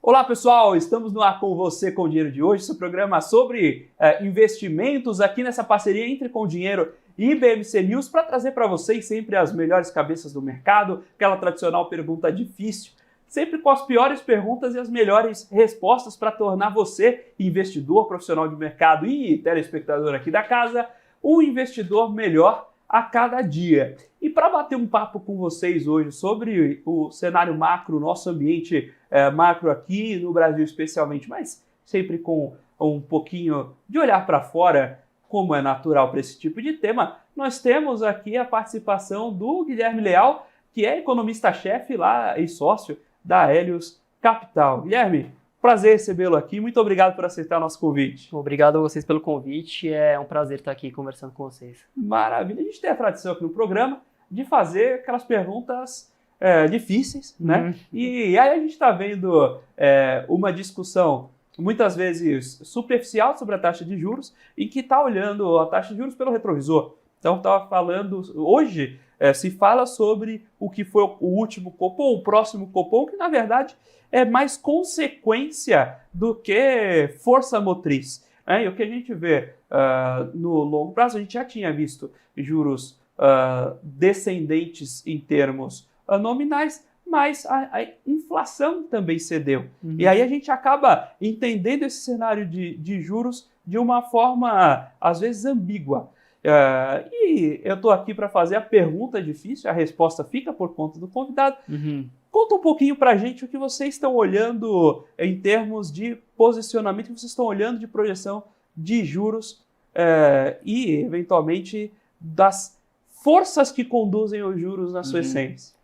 Olá pessoal, estamos no ar com você com o Dinheiro de hoje, seu programa sobre investimentos aqui nessa parceria entre Com Dinheiro e BMC News para trazer para vocês sempre as melhores cabeças do mercado, aquela tradicional pergunta difícil, sempre com as piores perguntas e as melhores respostas para tornar você, investidor, profissional de mercado e telespectador aqui da casa, um investidor melhor a cada dia. E para bater um papo com vocês hoje sobre o cenário macro, nosso ambiente macro aqui no Brasil especialmente, mas sempre com um pouquinho de olhar para fora, como é natural para esse tipo de tema, nós temos aqui a participação do Guilherme Leal, que é economista-chefe lá e sócio da Helios Capital. Guilherme, prazer recebê-lo aqui, muito obrigado por aceitar o nosso convite. Obrigado a vocês pelo convite, é um prazer estar aqui conversando com vocês. Maravilha, a gente tem a tradição aqui no programa de fazer aquelas perguntas difíceis, né? E aí a gente está vendo uma discussão muitas vezes superficial sobre a taxa de juros e que está olhando a taxa de juros pelo retrovisor. Então estava falando, hoje se fala sobre o que foi o último Copom, o próximo Copom, que na verdade é mais consequência do que força motriz. E o que a gente vê no longo prazo, a gente já tinha visto juros descendentes em termos nominais, mas a inflação também cedeu. E aí a gente acaba entendendo esse cenário de juros de uma forma, às vezes, ambígua. E eu estou aqui para fazer a pergunta difícil, a resposta fica por conta do convidado. Conta um pouquinho para a gente o que vocês estão olhando em termos de posicionamento, o que vocês estão olhando de projeção de juros e, eventualmente, das forças que conduzem os juros na sua essência.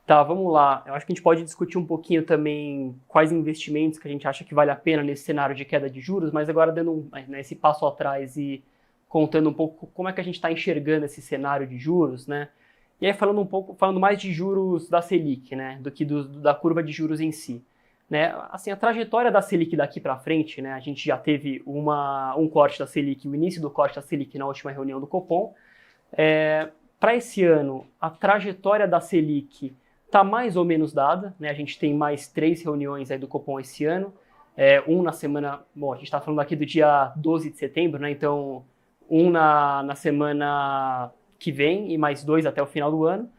Tá, vamos lá. Eu acho que a gente pode discutir um pouquinho também quais investimentos que a gente acha que vale a pena nesse cenário de queda de juros, mas agora dando esse passo atrás e contando um pouco como é que a gente está enxergando esse cenário de juros, né? E aí falando mais de juros da Selic, né, do que da curva de juros em si, né? Assim, a trajetória da Selic daqui para frente, né? A gente já teve um corte da Selic, o início do corte da Selic na última reunião do Copom. Para esse ano, a trajetória da Selic está mais ou menos dada, né? A gente tem mais 3 reuniões aí do Copom esse ano, na semana, bom, a gente está falando aqui do dia 12 de setembro, né? Então, na semana que vem e mais 2 até o final do ano.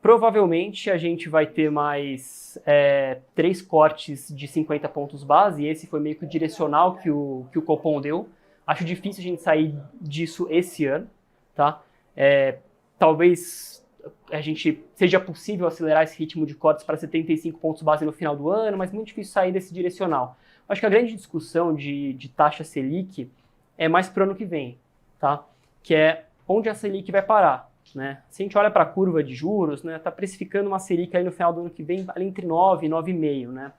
Provavelmente a gente vai ter mais 3 cortes de 50 pontos base, e esse foi meio que o direcional que o Copom deu. Acho difícil a gente sair disso esse ano, tá? Talvez a gente seja possível acelerar esse ritmo de cortes para 75 pontos base no final do ano, mas muito difícil sair desse direcional. Acho que a grande discussão de taxa Selic é mais para o ano que vem, tá? Que é onde a Selic vai parar, né? Se a gente olha para a curva de juros, né, tá precificando uma Selic aí no final do ano que vem ali entre 9 e 9,5, né?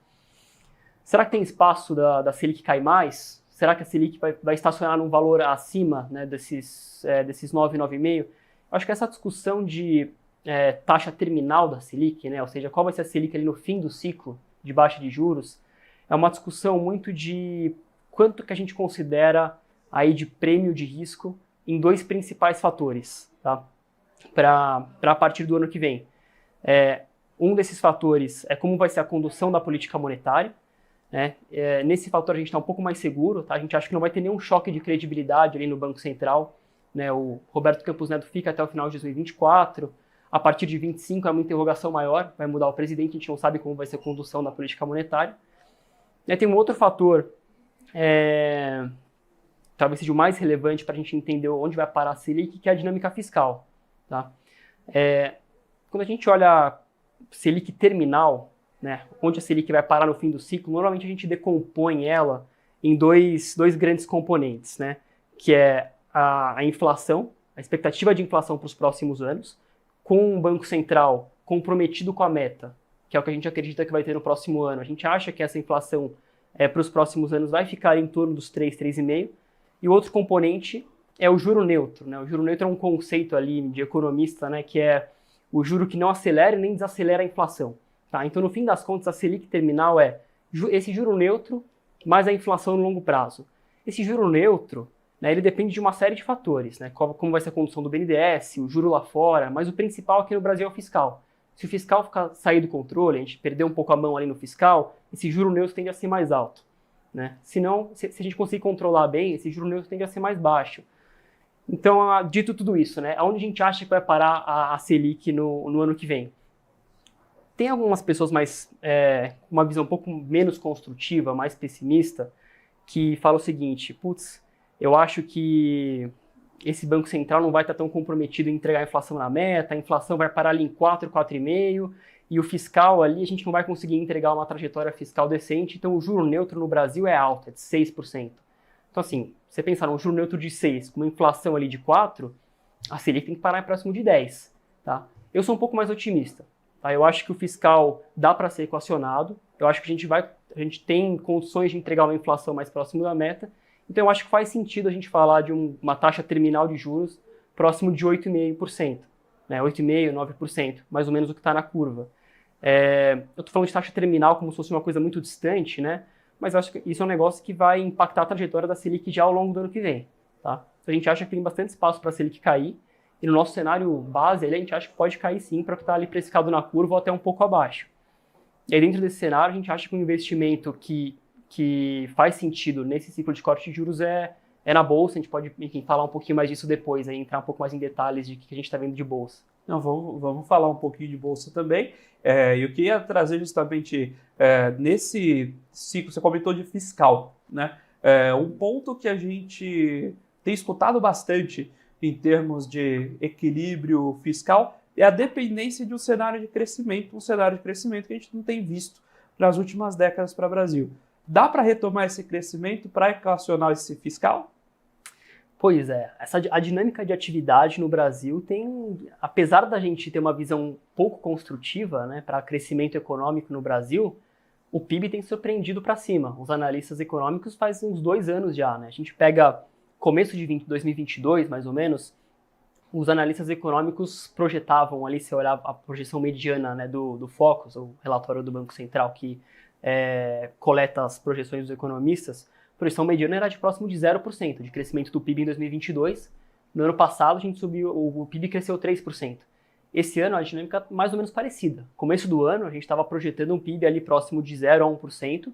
Será que tem espaço da Selic cair mais? Será que a Selic vai estacionar num valor acima, né, desses 9, 9,5? Acho que essa discussão de taxa terminal da Selic, né, ou seja, qual vai ser a Selic ali no fim do ciclo de baixa de juros, é uma discussão muito de quanto que a gente considera aí de prêmio de risco em 2 principais fatores, tá? Para a partir do ano que vem. Um desses fatores é como vai ser a condução da política monetária, né? Nesse fator a gente está um pouco mais seguro, tá? A gente acha que não vai ter nenhum choque de credibilidade ali no Banco Central, né? O Roberto Campos Neto fica até o final de 2024, a partir de 2025 é uma interrogação maior, vai mudar o presidente, a gente não sabe como vai ser a condução da política monetária. Tem um outro fator, talvez seja o mais relevante para a gente entender onde vai parar a Selic, que é a dinâmica fiscal, tá? Quando a gente olha Selic terminal, né, onde a Selic vai parar no fim do ciclo, normalmente a gente decompõe ela em dois grandes componentes, né, que é a inflação, a expectativa de inflação para os próximos anos, com um Banco Central comprometido com a meta, que é o que a gente acredita que vai ter no próximo ano. A gente acha que essa inflação para os próximos anos vai ficar em torno dos 3, 3,5%. E o outro componente é o juro neutro, né? O juro neutro é um conceito ali de economista, né, que é o juro que não acelera e nem desacelera a inflação. Tá? Então, no fim das contas, a Selic terminal é esse juro neutro mais a inflação no longo prazo. Esse juro neutro, né, ele depende de uma série de fatores, né? Como vai ser a condução do BNDES, o juro lá fora, mas o principal aqui no Brasil é o fiscal. Se o fiscal sair do controle, a gente perder um pouco a mão ali no fiscal, esse juro neutro tende a ser mais alto, né? Se a gente conseguir controlar bem, esse juro neutro tende a ser mais baixo. Então, dito tudo isso, né, aonde a gente acha que vai parar a Selic no ano que vem? Tem algumas pessoas com uma visão um pouco menos construtiva, mais pessimista, que falam o seguinte: putz, eu acho que esse Banco Central não vai estar tão comprometido em entregar a inflação na meta, a inflação vai parar ali em 4, 4,5%, e o fiscal ali a gente não vai conseguir entregar uma trajetória fiscal decente, então o juro neutro no Brasil é alto, é de 6%. Então assim, você pensar num juro neutro de 6%, com uma inflação ali de 4%, a Selic tem que parar próximo de 10%. Tá? Eu sou um pouco mais otimista. Tá? Eu acho que o fiscal dá para ser equacionado, eu acho que a gente tem condições de entregar uma inflação mais próxima da meta. Então, eu acho que faz sentido a gente falar de uma taxa terminal de juros próximo de 8,5%, né? 8,5%, 9%, mais ou menos o que está na curva. Eu estou falando de taxa terminal como se fosse uma coisa muito distante, né? Mas eu acho que isso é um negócio que vai impactar a trajetória da Selic já ao longo do ano que vem. Tá? A gente acha que tem bastante espaço para a Selic cair, e no nosso cenário base, a gente acha que pode cair sim para o que está ali precificado na curva ou até um pouco abaixo. E aí, dentro desse cenário, a gente acha que um investimento que faz sentido nesse ciclo de corte de juros é na bolsa. A gente pode, enfim, falar um pouquinho mais disso depois, aí, entrar um pouco mais em detalhes de que a gente está vendo de bolsa. Não, vamos falar um pouquinho de bolsa também. Eu queria trazer justamente nesse ciclo, você comentou de fiscal, né? Um ponto que a gente tem escutado bastante em termos de equilíbrio fiscal é a dependência de um cenário de crescimento que a gente não tem visto nas últimas décadas para o Brasil. Dá para retomar esse crescimento para equacionar esse fiscal? Pois é, a dinâmica de atividade no Brasil apesar da gente ter uma visão pouco construtiva, né, para crescimento econômico no Brasil, o PIB tem surpreendido para cima. Os analistas econômicos faz uns 2 anos já, né? A gente pega começo de 2022, mais ou menos, os analistas econômicos projetavam ali, se olhar a projeção mediana, né, do Focus, o relatório do Banco Central que coleta as projeções dos economistas, a projeção mediana era de próximo de 0% de crescimento do PIB em 2022. No ano passado, a gente o PIB cresceu 3%. Esse ano, a dinâmica é mais ou menos parecida. Começo do ano, a gente estava projetando um PIB ali próximo de 0 a 1%.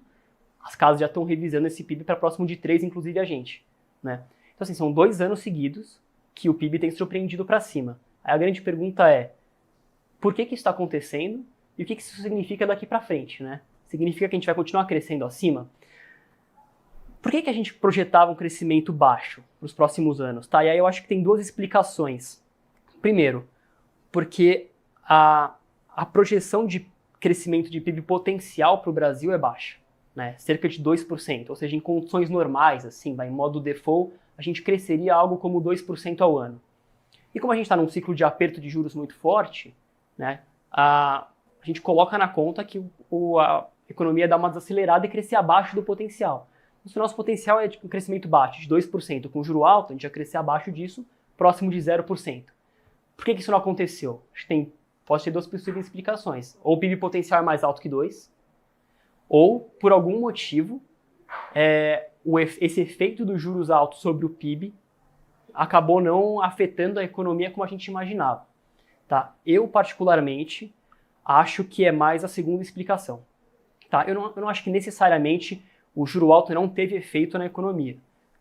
As casas já estão revisando esse PIB para próximo de 3%, inclusive a gente. Né? Então, assim, são 2 anos seguidos que o PIB tem surpreendido para cima. Aí a grande pergunta é, por que isso está acontecendo e o que isso significa daqui para frente, né? Significa que a gente vai continuar crescendo acima? Por que a gente projetava um crescimento baixo para os próximos anos? Tá? E aí eu acho que tem 2 explicações. Primeiro, porque a projeção de crescimento de PIB potencial para o Brasil é baixa, né? Cerca de 2%, ou seja, em condições normais, assim, em modo default, a gente cresceria algo como 2% ao ano. E como a gente está num ciclo de aperto de juros muito forte, né, a gente coloca na conta que a economia dá uma desacelerada e crescer abaixo do potencial. Se o nosso potencial é de um crescimento baixo, de 2%, com juro alto, a gente vai crescer abaixo disso, próximo de 0%. Por que isso não aconteceu? Acho que pode ter 2 possíveis explicações. Ou o PIB potencial é mais alto que 2, ou, por algum motivo, esse efeito dos juros altos sobre o PIB acabou não afetando a economia como a gente imaginava. Tá? Eu, particularmente, acho que é mais a segunda explicação. Tá? Eu não acho que necessariamente o juro alto não teve efeito na economia,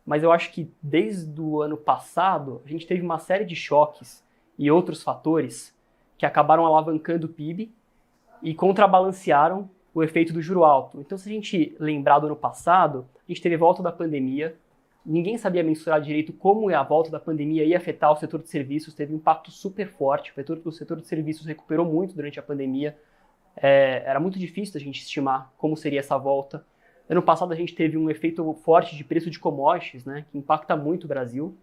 mas eu acho que desde o ano passado a gente teve uma série de choques e outros fatores que acabaram alavancando o PIB e contrabalancearam o efeito do juro alto. Então, se a gente lembrar do ano passado, a gente teve a volta da pandemia, ninguém sabia mensurar direito como a volta da pandemia ia afetar o setor de serviços, teve um impacto super forte, o setor de serviços recuperou muito durante a pandemia, era muito difícil a gente estimar como seria essa volta. Ano passado a gente teve um efeito forte de preço de commodities, né, que impacta muito o Brasil,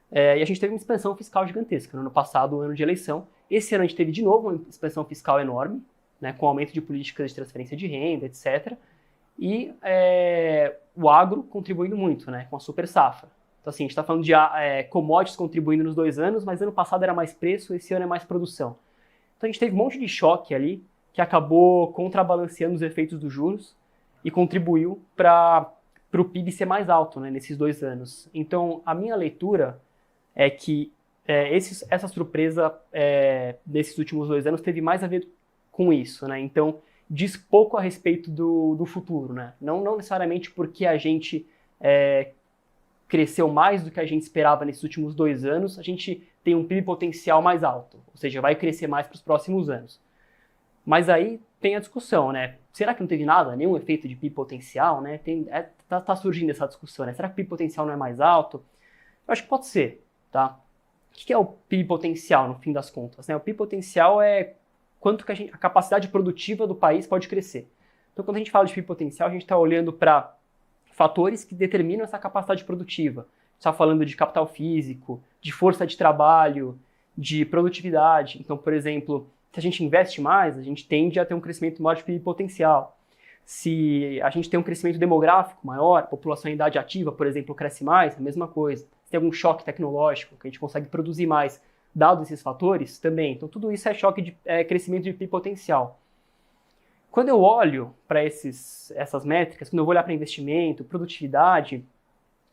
e a gente teve uma expansão fiscal gigantesca. No ano passado, ano de eleição. Esse ano a gente teve de novo uma expansão fiscal enorme, né, com aumento de políticas de transferência de renda, etc. E o agro contribuindo muito, né, com a super safra. Então assim, a gente está falando de commodities contribuindo nos 2 anos, mas ano passado era mais preço, esse ano é mais produção. Então a gente teve um monte de choque ali, que acabou contrabalanceando os efeitos dos juros, e contribuiu para o PIB ser mais alto, né, nesses 2 anos. Então, a minha leitura é que essa surpresa desses últimos 2 anos teve mais a ver com isso, né? Então, diz pouco a respeito do futuro, né? Não necessariamente porque a gente cresceu mais do que a gente esperava nesses últimos 2 anos, a gente tem um PIB potencial mais alto, ou seja, vai crescer mais para os próximos anos. Mas aí tem a discussão, né? Será que não teve nada, nenhum efeito de PIB potencial, né? Tá surgindo essa discussão, né? Será que o PIB potencial não é mais alto? Eu acho que pode ser, tá? O que é o PIB potencial, no fim das contas, né? O PIB potencial é quanto que a capacidade produtiva do país pode crescer. Então, quando a gente fala de PIB potencial, a gente está olhando para fatores que determinam essa capacidade produtiva. A gente está falando de capital físico, de força de trabalho, de produtividade. Então, por exemplo, se a gente investe mais, a gente tende a ter um crescimento maior de PIB potencial. Se a gente tem um crescimento demográfico maior, a população em idade ativa, por exemplo, cresce mais, a mesma coisa. Se tem algum choque tecnológico, que a gente consegue produzir mais, dados esses fatores, também. Então, tudo isso é choque de crescimento de PIB potencial. Quando eu olho para essas métricas, quando eu vou olhar para investimento, produtividade,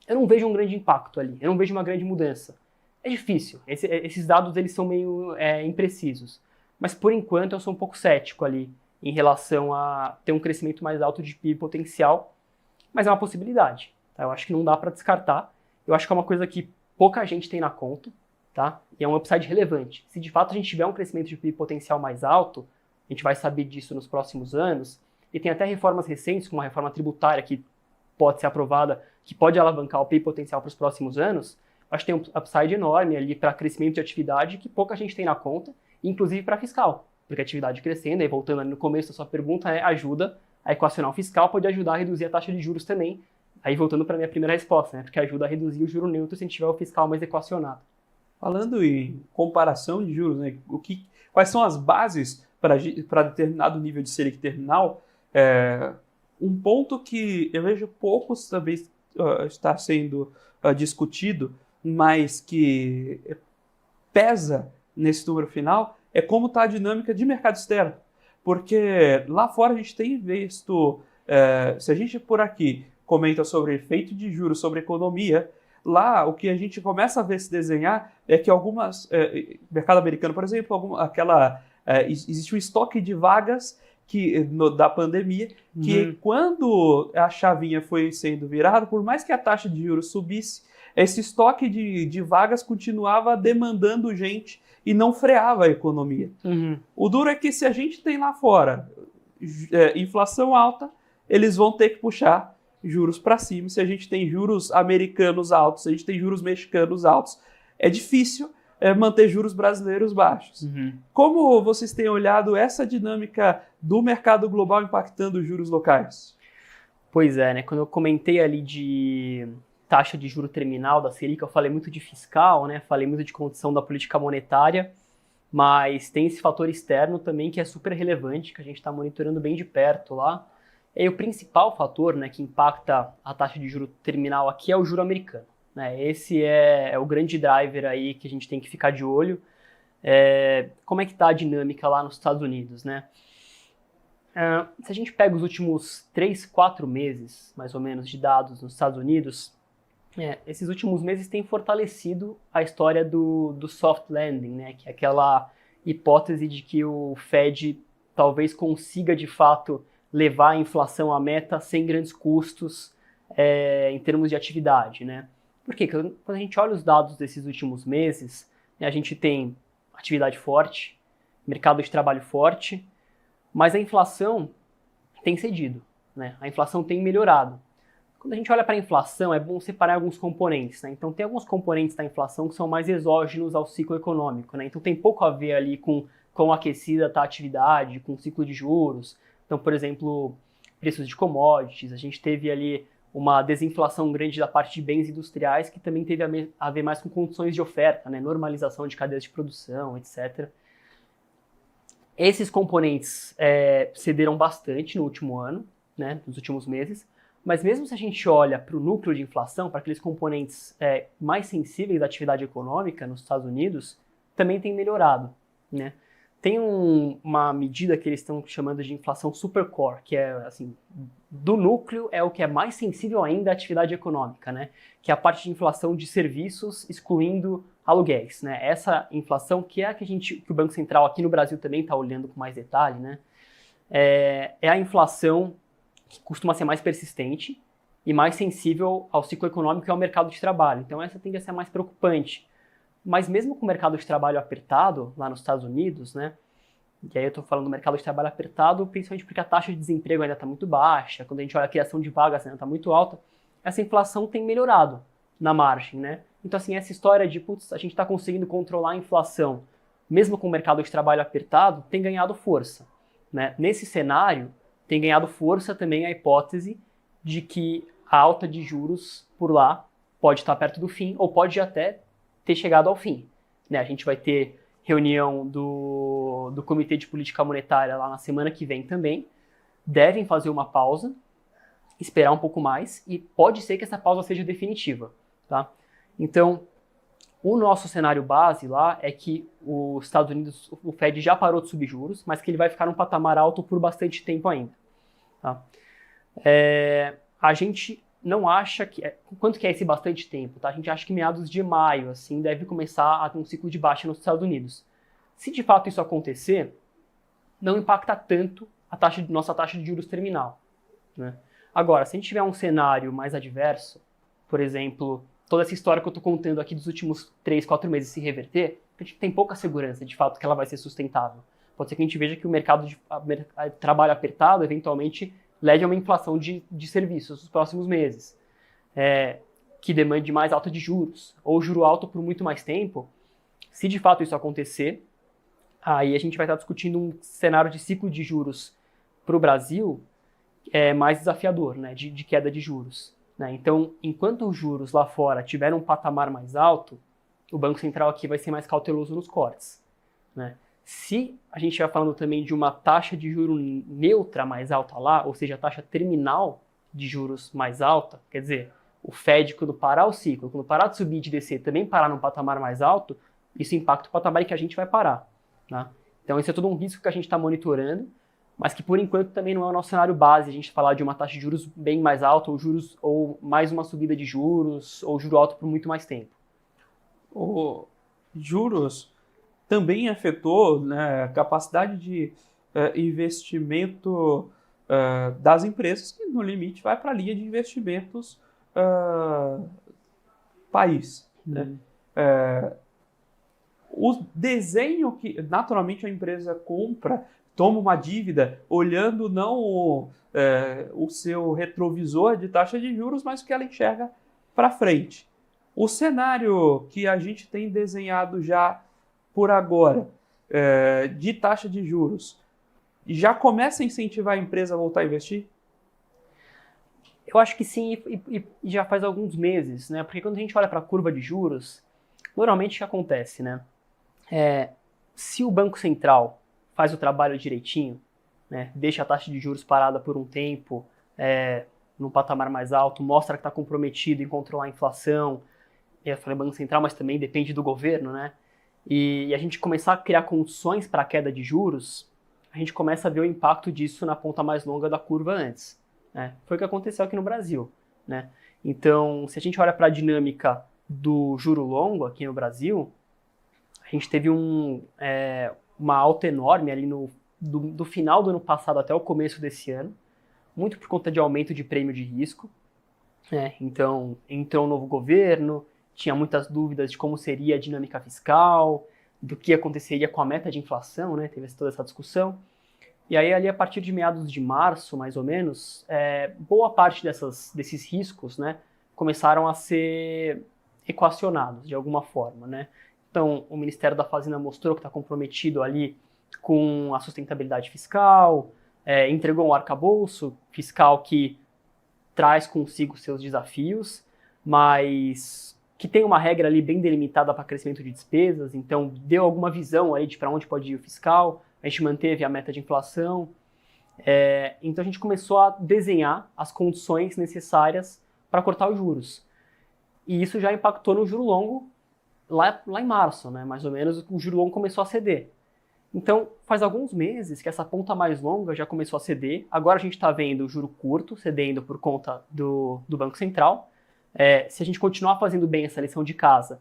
eu não vejo um grande impacto ali, eu não vejo uma grande mudança. É difícil, esses dados eles são meio imprecisos, mas por enquanto eu sou um pouco cético ali em relação a ter um crescimento mais alto de PIB potencial, mas é uma possibilidade. Tá? Eu acho que não dá para descartar, eu acho que é uma coisa que pouca gente tem na conta, tá? E é um upside relevante. Se de fato a gente tiver um crescimento de PIB potencial mais alto, a gente vai saber disso nos próximos anos, e tem até reformas recentes, como a reforma tributária que pode ser aprovada, que pode alavancar o PIB potencial para os próximos anos, acho que tem um upside enorme ali para crescimento de atividade que pouca gente tem na conta, inclusive para fiscal, porque a atividade crescendo, aí voltando ali no começo da sua pergunta, ajuda a equacionar o fiscal, pode ajudar a reduzir a taxa de juros também, aí voltando para a minha primeira resposta, né, porque ajuda a reduzir o juro neutro se a gente tiver o fiscal mais equacionado. Falando em comparação de juros, né, quais são as bases para determinado nível de Selic terminal? Um ponto que eu vejo poucos também está sendo discutido, mas que pesa nesse número final, é como está a dinâmica de mercado externo. Porque lá fora a gente tem visto, se a gente por aqui comenta sobre efeito de juros sobre economia, lá o que a gente começa a ver se desenhar é que mercado americano, por exemplo, existe um estoque de vagas da pandemia, que quando a chavinha foi sendo virada, por mais que a taxa de juros subisse, esse estoque de vagas continuava demandando gente e não freava a economia. O duro é que se a gente tem lá fora inflação alta, eles vão ter que puxar juros para cima. Se a gente tem juros americanos altos, se a gente tem juros mexicanos altos, é difícil manter juros brasileiros baixos. Como vocês têm olhado essa dinâmica do mercado global impactando os juros locais? Pois é, né? Quando eu comentei ali de taxa de juro terminal da Selic, eu falei muito de fiscal, né? Falei muito de condição da política monetária, mas tem esse fator externo também que é super relevante, que a gente está monitorando bem de perto lá. E o principal fator, né, que impacta a taxa de juro terminal aqui é o juro americano. Né? Esse é o grande driver aí que a gente tem que ficar de olho. Como é que está a dinâmica lá nos Estados Unidos, né? Se a gente pega os últimos 3, 4 meses, mais ou menos, de dados nos Estados Unidos, esses últimos meses têm fortalecido a história do soft landing, né? Que é aquela hipótese de que o Fed talvez consiga, de fato, levar a inflação à meta sem grandes custos em termos de atividade, né? Porque quando a gente olha os dados desses últimos meses, a gente tem atividade forte, mercado de trabalho forte, mas a inflação tem cedido, né? A inflação tem melhorado. Quando a gente olha para a inflação, é bom separar alguns componentes, né? Então tem alguns componentes da inflação que são mais exógenos ao ciclo econômico, né? Então tem pouco a ver ali com quão aquecida está a atividade, com o ciclo de juros. Então, por exemplo, preços de commodities, a gente teve ali uma desinflação grande da parte de bens industriais, que também teve a ver mais com condições de oferta, né? Normalização de cadeias de produção, etc. Esses componentes cederam bastante no último ano, né? Nos últimos meses, mas mesmo se a gente olha para o núcleo de inflação, para aqueles componentes mais sensíveis da atividade econômica nos Estados Unidos, também tem melhorado, né? Tem uma medida que eles estão chamando de inflação supercore, que é, assim, do núcleo é o que é mais sensível ainda à atividade econômica, né? Que é a parte de inflação de serviços, excluindo aluguéis, né? Essa inflação que é a que o Banco Central aqui no Brasil também está olhando com mais detalhe, né? É a inflação que costuma ser mais persistente e mais sensível ao ciclo econômico e ao mercado de trabalho. Então essa tende a ser mais preocupante. Mas mesmo com o mercado de trabalho apertado lá nos Estados Unidos, né? E aí eu estou falando do mercado de trabalho apertado, principalmente porque a taxa de desemprego ainda está muito baixa, quando a gente olha a criação de vagas ainda está muito alta, essa inflação tem melhorado na margem, né? Então, assim, essa história de, putz, a gente está conseguindo controlar a inflação, mesmo com o mercado de trabalho apertado, tem ganhado força, né? Nesse cenário, tem ganhado força também a hipótese de que a alta de juros por lá pode estar perto do fim, ou pode até ter chegado ao fim, né? A gente vai ter reunião do Comitê de Política Monetária lá na semana que vem também, devem fazer uma pausa, esperar um pouco mais, e pode ser que essa pausa seja definitiva, tá? Então, o nosso cenário base lá é que os Estados Unidos, o Fed já parou de subir juros, mas que ele vai ficar num patamar alto por bastante tempo ainda, tá? A gente não acha que... Quanto que é esse bastante tempo, tá? A gente acha que meados de maio, assim, deve começar a ter um ciclo de baixa nos Estados Unidos. Se de fato isso acontecer, não impacta tanto a nossa taxa de juros terminal, né? Agora, se a gente tiver um cenário mais adverso, por exemplo, toda essa história que eu estou contando aqui dos últimos 3, 4 meses se reverter, a gente tem pouca segurança de fato que ela vai ser sustentável. Pode ser que a gente veja que o mercado de trabalho apertado, eventualmente, leve a uma inflação de serviços nos próximos meses, que demande mais alta de juros, ou juro alto por muito mais tempo. Se de fato isso acontecer, aí a gente vai estar discutindo um cenário de ciclo de juros para o Brasil mais desafiador, né, de queda de juros, né? Então, enquanto os juros lá fora tiverem um patamar mais alto, o Banco Central aqui vai ser mais cauteloso nos cortes, né? Se a gente estiver falando também de uma taxa de juros neutra mais alta lá, ou seja, a taxa terminal de juros mais alta, quer dizer, o Fed, quando parar o ciclo, quando parar de subir e de descer, também parar num patamar mais alto, isso impacta o patamar em que a gente vai parar, né? Então, esse é todo um risco que a gente está monitorando, mas que por enquanto também não é o nosso cenário base, a gente falar de uma taxa de juros bem mais alta, ou mais uma subida de juros, ou juro alto por muito mais tempo. O juros também afetou, né, a capacidade de investimento das empresas, que no limite vai para a linha de investimentos país, né? O desenho que naturalmente a empresa compra, toma uma dívida olhando não o seu retrovisor de taxa de juros, mas o que ela enxerga para frente. O cenário que a gente tem desenhado já por agora de taxa de juros já começa a incentivar a empresa a voltar a investir? Eu acho que sim, e já faz alguns meses, né? Porque quando a gente olha para a curva de juros, normalmente o que acontece, né? Se o Banco Central faz o trabalho direitinho, né? Deixa a taxa de juros parada por um tempo, num patamar mais alto, mostra que está comprometido em controlar a inflação, eu falei Banco Central, mas também depende do governo, né? E a gente começar a criar condições para a queda de juros, a gente começa a ver o impacto disso na ponta mais longa da curva antes, né? Foi o que aconteceu aqui no Brasil, né? Então, se a gente olha para a dinâmica do juro longo aqui no Brasil, a gente teve uma alta enorme ali do final do ano passado até o começo desse ano, muito por conta de aumento de prêmio de risco, né? Então, entrou um novo governo, tinha muitas dúvidas de como seria a dinâmica fiscal, do que aconteceria com a meta de inflação, né? Teve toda essa discussão. E aí, ali, a partir de meados de março, mais ou menos, boa parte desses riscos, né, começaram a ser equacionados de alguma forma, né? Então, o Ministério da Fazenda mostrou que está comprometido ali com a sustentabilidade fiscal, entregou um arcabouço fiscal que traz consigo seus desafios, mas que tem uma regra ali bem delimitada para crescimento de despesas, então deu alguma visão aí de para onde pode ir o fiscal, a gente manteve a meta de inflação, então a gente começou a desenhar as condições necessárias para cortar os juros. E isso já impactou no juro longo lá em março, né? Mais ou menos o juro longo começou a ceder. Então, faz alguns meses que essa ponta mais longa já começou a ceder. Agora a gente está vendo o juro curto cedendo por conta do Banco Central. Se a gente continuar fazendo bem essa lição de casa,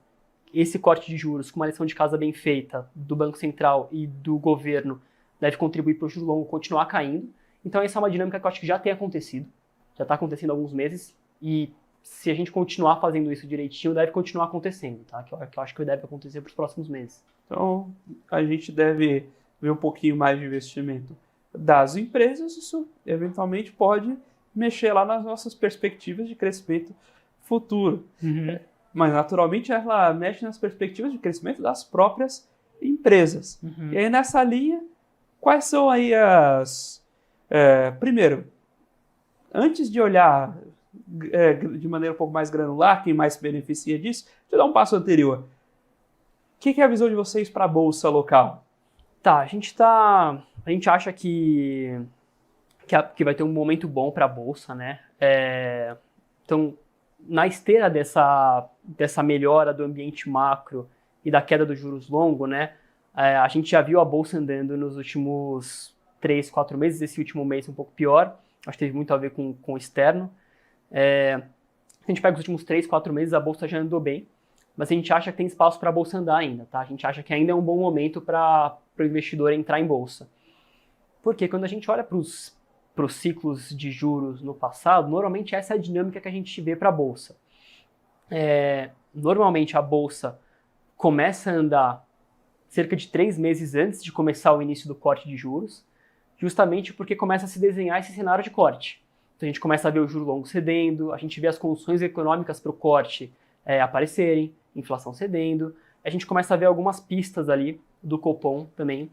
esse corte de juros, com uma lição de casa bem feita do Banco Central e do governo, deve contribuir para o juro longo continuar caindo. Então essa é uma dinâmica que eu acho que já tem acontecido, já está acontecendo há alguns meses, e se a gente continuar fazendo isso direitinho, deve continuar acontecendo, tá? Que eu acho que deve acontecer para os próximos meses. Então, a gente deve ver um pouquinho mais de investimento das empresas, isso eventualmente pode mexer lá nas nossas perspectivas de crescimento futuro. Mas, naturalmente, ela mexe nas perspectivas de crescimento das próprias empresas. E aí, nessa linha, quais são aí as... primeiro, antes de olhar de maneira um pouco mais granular, quem mais se beneficia disso, deixa eu dar um passo anterior. O que é a visão de vocês para a Bolsa local? Tá, a gente acha que vai ter um momento bom para a Bolsa, né? Então, na esteira dessa melhora do ambiente macro e da queda dos juros longo, né? A gente já viu a Bolsa andando nos últimos 3, 4 meses, esse último mês um pouco pior, acho que teve muito a ver com o externo. Se a gente pega os últimos 3, 4 meses, a Bolsa já andou bem, mas a gente acha que tem espaço para a Bolsa andar ainda, tá? A gente acha que ainda é um bom momento para o investidor entrar em Bolsa. Porque quando a gente olha para os ciclos de juros no passado, normalmente essa é a dinâmica que a gente vê para a Bolsa. Normalmente a Bolsa começa a andar cerca de 3 meses antes de começar o início do corte de juros, justamente porque começa a se desenhar esse cenário de corte. Então a gente começa a ver o juro longo cedendo, a gente vê as condições econômicas para o corte aparecerem, inflação cedendo, a gente começa a ver algumas pistas ali do Copom também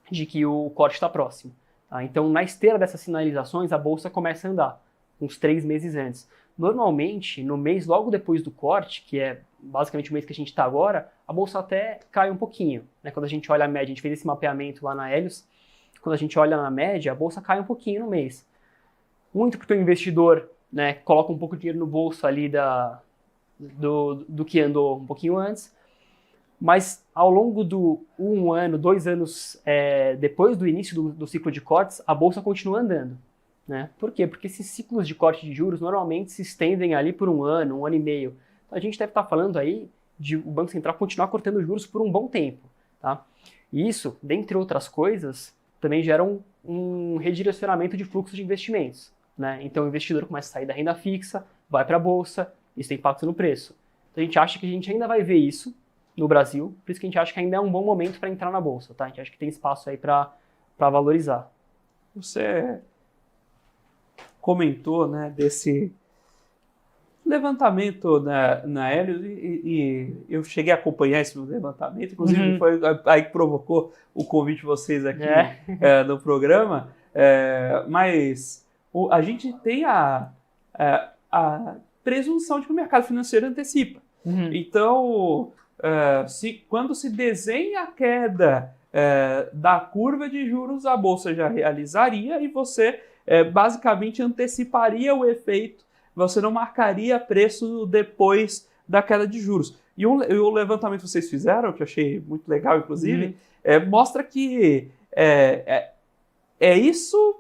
de que o corte está próximo. Tá? Então, na esteira dessas sinalizações, a Bolsa começa a andar, uns 3 meses antes. Normalmente, no mês logo depois do corte, que é basicamente o mês que a gente está agora, a Bolsa até cai um pouquinho. Né? Quando a gente olha a média, a gente fez esse mapeamento lá na Helios, quando a gente olha na média, a Bolsa cai um pouquinho no mês. Muito porque o investidor, né, coloca um pouco de dinheiro no bolso ali do que andou um pouquinho antes, mas ao longo do 1 ano, 2 anos depois do início do ciclo de cortes, a Bolsa continua andando. Né? Por quê? Porque esses ciclos de corte de juros normalmente se estendem ali por 1 ano, 1 ano e meio. Então a gente deve estar falando aí de o Banco Central continuar cortando juros por um bom tempo. Tá? E isso, dentre outras coisas, também gera um redirecionamento de fluxo de investimentos. Né? Então o investidor começa a sair da renda fixa, vai para a Bolsa, isso tem impacto no preço. Então a gente acha que a gente ainda vai ver isso no Brasil, por isso que a gente acha que ainda é um bom momento para entrar na Bolsa. Tá? A gente acha que tem espaço aí para valorizar. Você comentou, né, desse levantamento na Helios e eu cheguei a acompanhar esse levantamento, inclusive foi aí que provocou o convite de vocês aqui no programa, mas a gente tem a presunção de que o mercado financeiro antecipa. Então, quando se desenha a queda da curva de juros, a Bolsa já realizaria e você basicamente anteciparia o efeito, você não marcaria preço depois da queda de juros. E o levantamento que vocês fizeram, que eu achei muito legal, inclusive, mostra que isso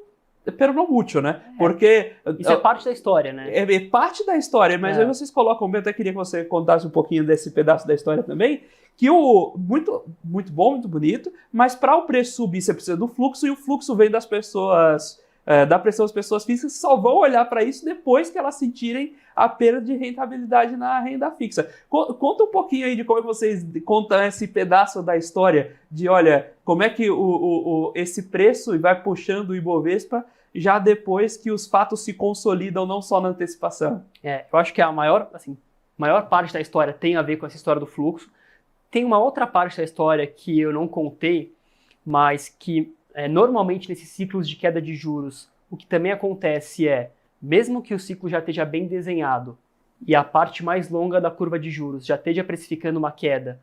pero não mútil, né? Porque... Isso é parte da história, né? É parte da história, mas aí vocês colocam, eu até queria que você contasse um pouquinho desse pedaço da história também, que muito, muito bom, muito bonito, mas para o preço subir você precisa do fluxo, e o fluxo vem das pessoas, da pressão das pessoas físicas, que só vão olhar para isso depois que elas sentirem a perda de rentabilidade na renda fixa. Conta um pouquinho aí de como vocês contam esse pedaço da história, de olha, como é que esse preço vai puxando o Ibovespa já depois que os fatos se consolidam, não só na antecipação. Eu acho que a maior parte da história tem a ver com essa história do fluxo. Tem uma outra parte da história que eu não contei, mas que normalmente nesses ciclos de queda de juros, o que também acontece mesmo que o ciclo já esteja bem desenhado e a parte mais longa da curva de juros já esteja precificando uma queda,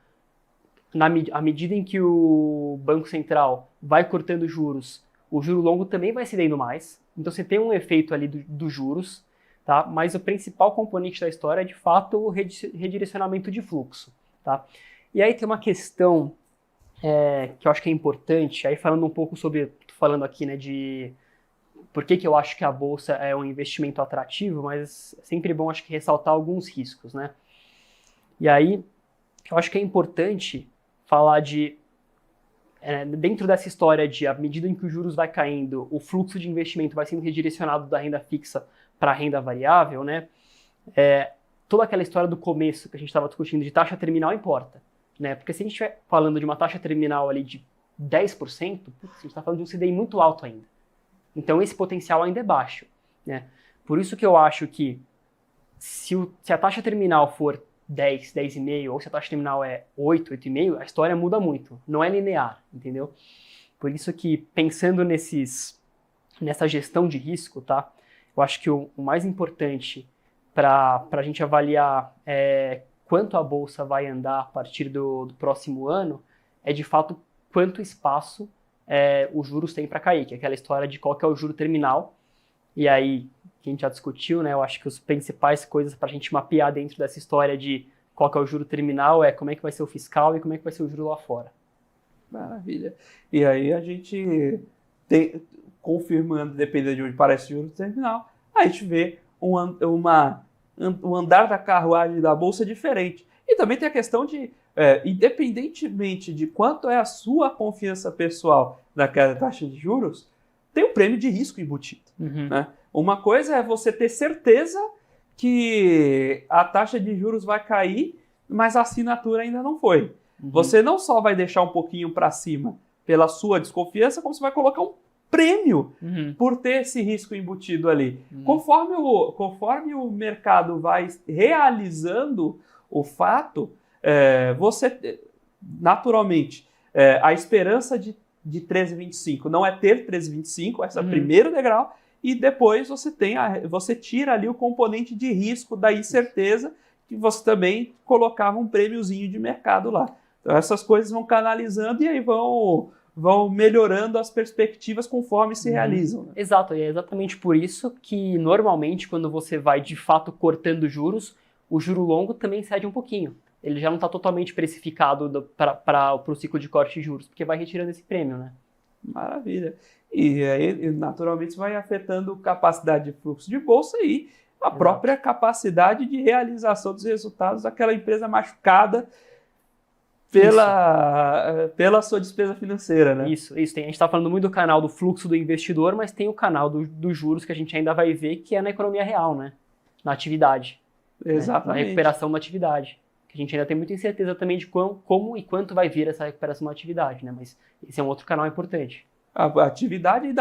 à medida em que o Banco Central vai cortando juros, o juro longo também vai cedendo mais. Então você tem um efeito ali dos juros, tá? Mas o principal componente da história é de fato o redirecionamento de fluxo. Tá? E aí tem uma questão que eu acho que é importante, aí falando um pouco sobre, falando aqui, né, de por que eu acho que a Bolsa é um investimento atrativo, mas é sempre bom, acho que, ressaltar alguns riscos, né? E aí, eu acho que é importante falar de, dentro dessa história de, à medida em que os juros vai caindo, o fluxo de investimento vai sendo redirecionado da renda fixa para a renda variável, né? Toda aquela história do começo que a gente estava discutindo de taxa terminal importa, né? Porque se a gente estiver falando de uma taxa terminal ali de 10%, a gente está falando de um CDI muito alto ainda. Então esse potencial ainda é baixo, né? Por isso que eu acho que se a taxa terminal for 10, 10,5, ou se a taxa terminal é 8, 8,5, a história muda muito. Não é linear, entendeu? Por isso que, pensando nessa gestão de risco, tá? Eu acho que o mais importante para a gente avaliar quanto a Bolsa vai andar a partir do próximo ano é, de fato, quanto espaço os juros têm para cair, que é aquela história de qual que é o juro terminal. E aí, que a gente já discutiu, né? Eu acho que as principais coisas para a gente mapear dentro dessa história de qual que é o juro terminal é como é que vai ser o fiscal e como é que vai ser o juro lá fora. Maravilha. E aí a gente tem, confirmando, dependendo de onde parece o juro terminal, a gente vê um andar da carruagem da Bolsa diferente. E também tem a questão de, independentemente de quanto é a sua confiança pessoal naquela taxa de juros, tem um prêmio de risco embutido. Né? Uma coisa é você ter certeza que a taxa de juros vai cair, mas a assinatura ainda não foi. Você não só vai deixar um pouquinho para cima pela sua desconfiança, como você vai colocar um prêmio por ter esse risco embutido ali. Conforme o mercado vai realizando o fato, você, naturalmente, a esperança de 13,25 não é ter 13,25, esse é o primeiro degrau, e depois você tira ali o componente de risco da incerteza, que você também colocava um prêmiozinho de mercado lá. Então essas coisas vão canalizando e aí vão melhorando as perspectivas conforme se realizam. Né? Exato, e é exatamente por isso que normalmente quando você vai de fato cortando juros, o juro longo também cede um pouquinho. Ele já não está totalmente precificado para o ciclo de corte de juros, porque vai retirando esse prêmio, né? Maravilha. E aí, naturalmente, vai afetando capacidade de fluxo de bolsa e a própria capacidade de realização dos resultados daquela empresa machucada pela sua despesa financeira, né? Isso. A gente está falando muito do canal do fluxo do investidor, mas tem o canal dos juros que a gente ainda vai ver, que é na economia real, né? Na atividade. Exatamente. Né? Na recuperação da atividade. Que a gente ainda tem muita incerteza também de como e quanto vai vir essa recuperação da atividade, né? Mas esse é um outro canal importante. A atividade e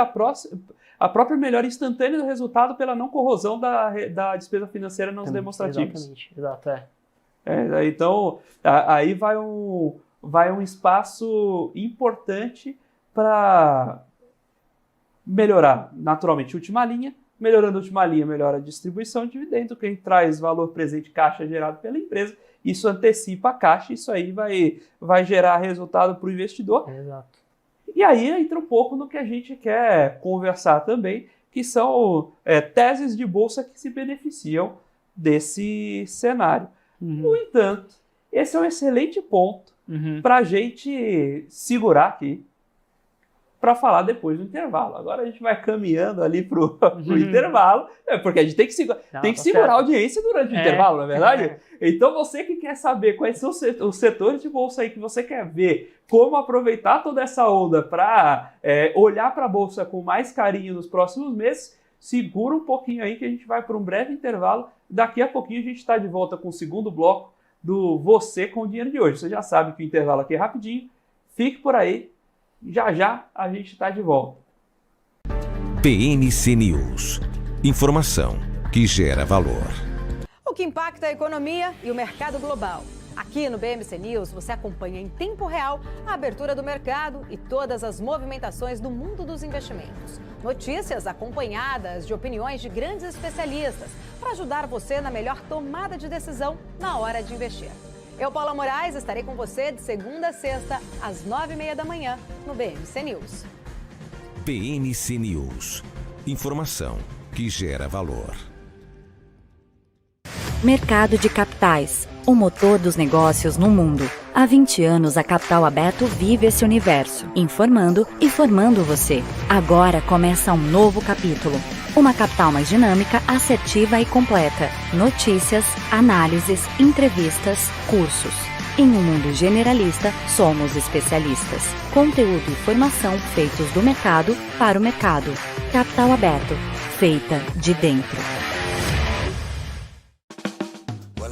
a própria melhora instantânea do resultado pela não corrosão da despesa financeira nos demonstrativos. Exatamente, exato, então, aí vai um espaço importante para melhorar, naturalmente, a última linha. Melhorando a última linha, melhora a distribuição de dividendo, que traz valor presente caixa gerado pela empresa. Isso antecipa a caixa, isso aí vai gerar resultado para o investidor. Exato. E aí entra um pouco no que a gente quer conversar também, que são teses de bolsa que se beneficiam desse cenário. No entanto, esse é um excelente ponto para a gente segurar aqui para falar depois do intervalo. Agora a gente vai caminhando ali para o intervalo, porque a gente tem que segurar a audiência durante o intervalo, não é verdade? Então você que quer saber quais são os setores de bolsa aí que você quer ver, como aproveitar toda essa onda para olhar para a bolsa com mais carinho nos próximos meses, segura um pouquinho aí que a gente vai para um breve intervalo. Daqui a pouquinho a gente está de volta com o segundo bloco do Você com o Dinheiro de hoje. Você já sabe que o intervalo aqui é rapidinho, fique por aí. Já a gente está de volta. PNC News. Informação que gera valor. O que impacta a economia e o mercado global. Aqui no BMC News você acompanha em tempo real a abertura do mercado e todas as movimentações do mundo dos investimentos. Notícias acompanhadas de opiniões de grandes especialistas para ajudar você na melhor tomada de decisão na hora de investir. Eu, Paula Moraes, estarei com você de segunda a sexta, às 9h30 da manhã, no BMC News. BMC News. Informação que gera valor. Mercado de capitais, o motor dos negócios no mundo. Há 20 anos a Capital Aberto vive esse universo, informando e formando você. Agora começa um novo capítulo. Uma capital mais dinâmica, assertiva e completa. Notícias, análises, entrevistas, cursos. Em um mundo generalista, somos especialistas. Conteúdo e informação feitos do mercado para o mercado. Capital aberto, feita de dentro.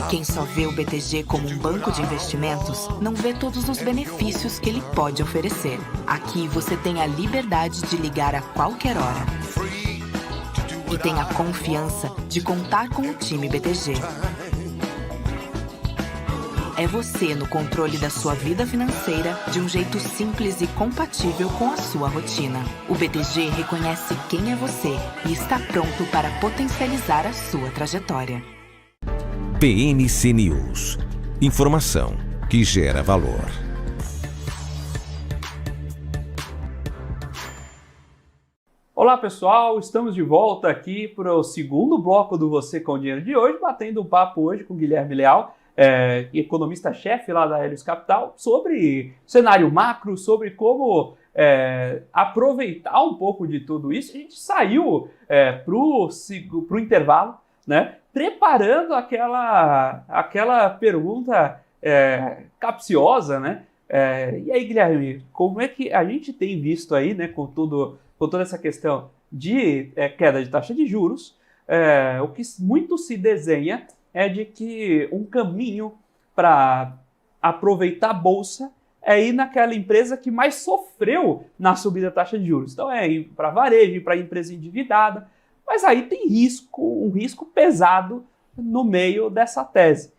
Quem só vê o BTG como um banco de investimentos, não vê todos os benefícios que ele pode oferecer. Aqui você tem a liberdade de ligar a qualquer hora. E tem a confiança de contar com o time BTG. É você no controle da sua vida financeira de um jeito simples e compatível com a sua rotina. O BTG reconhece quem é você e está pronto para potencializar a sua trajetória. PNC News. Informação que gera valor. Olá pessoal, estamos de volta aqui para o segundo bloco do Você com Dinheiro de hoje, batendo um papo hoje com Guilherme Leal, economista-chefe lá da Helios Capital, sobre cenário macro, sobre como aproveitar um pouco de tudo isso. A gente saiu para o intervalo, né, preparando aquela pergunta capciosa, né? E aí, Guilherme, como é que a gente tem visto aí, né, com toda essa questão de queda de taxa de juros, o que muito se desenha é de que um caminho para aproveitar a bolsa é ir naquela empresa que mais sofreu na subida da taxa de juros. Então é ir para varejo, ir para empresa endividada, mas aí tem um risco pesado no meio dessa tese.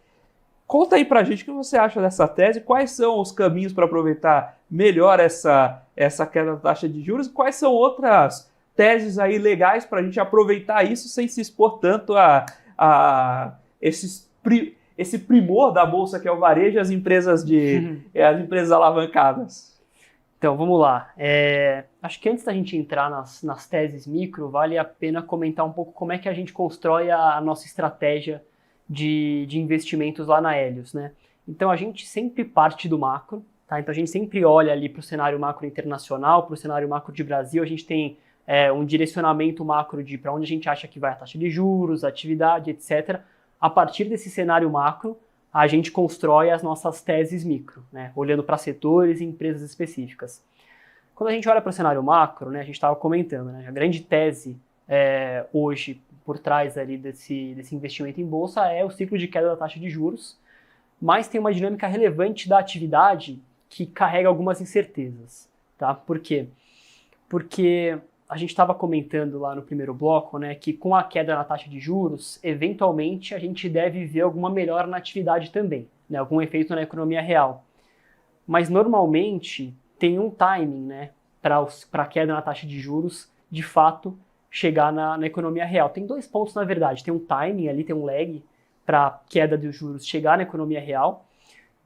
Conta aí pra gente o que você acha dessa tese, quais são os caminhos para aproveitar melhor essa queda da taxa de juros e quais são outras teses aí legais para a gente aproveitar isso sem se expor tanto a esse primor da bolsa que é o varejo e as empresas alavancadas. Então, vamos lá. Acho que antes da gente entrar nas teses micro, vale a pena comentar um pouco como é que a gente constrói a nossa estratégia de investimentos lá na Helios, né? Então, a gente sempre parte do macro, tá? Então, a gente sempre olha ali para o cenário macro internacional, para o cenário macro de Brasil, a gente tem um direcionamento macro de para onde a gente acha que vai a taxa de juros, a atividade, etc. A partir desse cenário macro, a gente constrói as nossas teses micro, né? Olhando para setores e empresas específicas. Quando a gente olha para o cenário macro, né, a gente estava comentando, né, a grande tese hoje por trás ali desse investimento em bolsa é o ciclo de queda da taxa de juros, mas tem uma dinâmica relevante da atividade que carrega algumas incertezas. Tá? Por quê? Porque a gente estava comentando lá no primeiro bloco, né, que com a queda na taxa de juros, eventualmente a gente deve ver alguma melhora na atividade também, né, algum efeito na economia real. Mas normalmente tem um timing, né, para a queda na taxa de juros, de fato, chegar na economia real. Tem dois pontos, na verdade. Tem um timing ali, tem um lag para a queda dos juros chegar na economia real.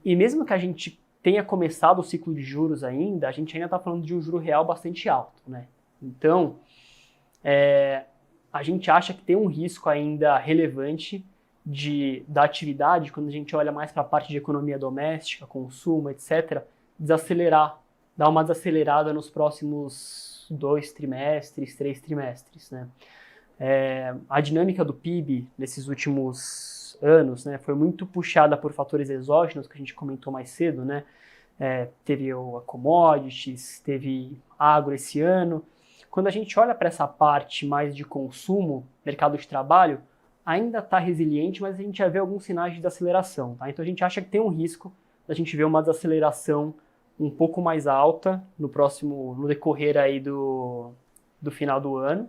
E mesmo que a gente tenha começado o ciclo de juros ainda, a gente ainda está falando de um juro real bastante alto, né? Então, a gente acha que tem um risco ainda relevante da atividade, quando a gente olha mais para a parte de economia doméstica, consumo, etc., desacelerar, dar uma desacelerada nos próximos 2 trimestres, 3 trimestres, né? A dinâmica do PIB nesses últimos anos, né, foi muito puxada por fatores exógenos, que a gente comentou mais cedo, né? Teve a commodities, teve agro esse ano. Quando a gente olha para essa parte mais de consumo, mercado de trabalho, ainda está resiliente, mas a gente já vê alguns sinais de desaceleração. Tá? Então a gente acha que tem um risco da gente ver uma desaceleração um pouco mais alta no decorrer aí do final do ano.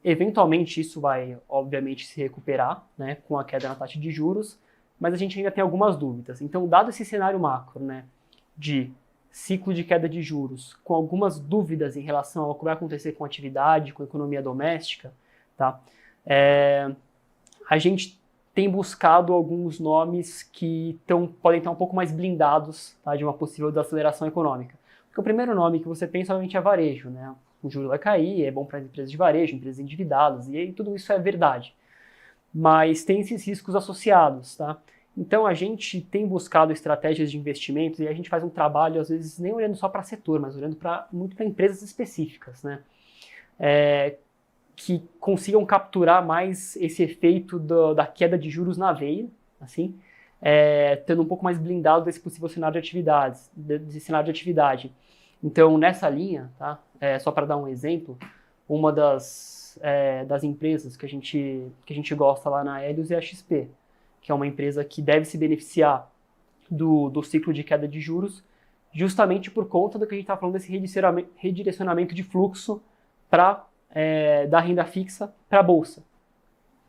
Eventualmente isso vai, obviamente, se recuperar, né, com a queda na taxa de juros, mas a gente ainda tem algumas dúvidas. Então, dado esse cenário macro, né, de ciclo de queda de juros, com algumas dúvidas em relação ao que vai acontecer com a atividade, com a economia doméstica, tá? A gente tem buscado alguns nomes que podem estar um pouco mais blindados, tá, de uma possível desaceleração econômica. Porque o primeiro nome que você pensa, obviamente, é varejo, né? O juro vai cair, é bom para as empresas de varejo, empresas endividadas, e aí tudo isso é verdade. Mas tem esses riscos associados, tá? Então, a gente tem buscado estratégias de investimentos e a gente faz um trabalho, às vezes, nem olhando só para setor, mas olhando muito para empresas específicas, né? Que consigam capturar mais esse efeito da queda de juros na veia, assim, tendo um pouco mais blindado desse possível cenário de atividades, desse cenário de atividade. Então, nessa linha, tá? Só para dar um exemplo, uma das empresas que a gente gosta lá na Helios é a XP, que é uma empresa que deve se beneficiar do ciclo de queda de juros, justamente por conta do que a gente está falando desse redirecionamento de fluxo da renda fixa para a Bolsa,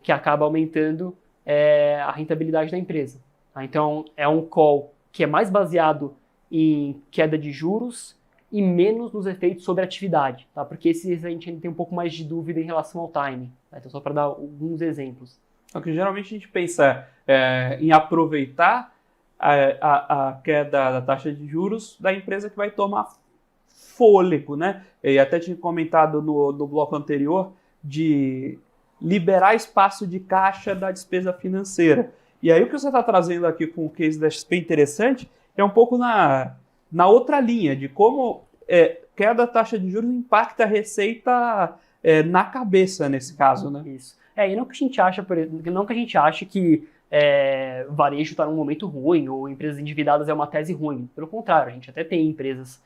que acaba aumentando a rentabilidade da empresa. Tá? Então, é um call que é mais baseado em queda de juros e menos nos efeitos sobre a atividade, tá? Porque esses a gente ainda tem um pouco mais de dúvida em relação ao timing. Tá? Então, só para dar alguns exemplos. O que geralmente a gente pensa em aproveitar a queda da taxa de juros da empresa que vai tomar fôlego, né? Eu até tinha comentado no bloco anterior de liberar espaço de caixa da despesa financeira. E aí o que você está trazendo aqui com o case da XP interessante é um pouco na outra linha, de como queda da taxa de juros impacta a receita na cabeça, nesse caso, né? Isso. E não que a gente acha, não que a gente ache que varejo está num momento ruim ou empresas endividadas é uma tese ruim. Pelo contrário, a gente até tem empresas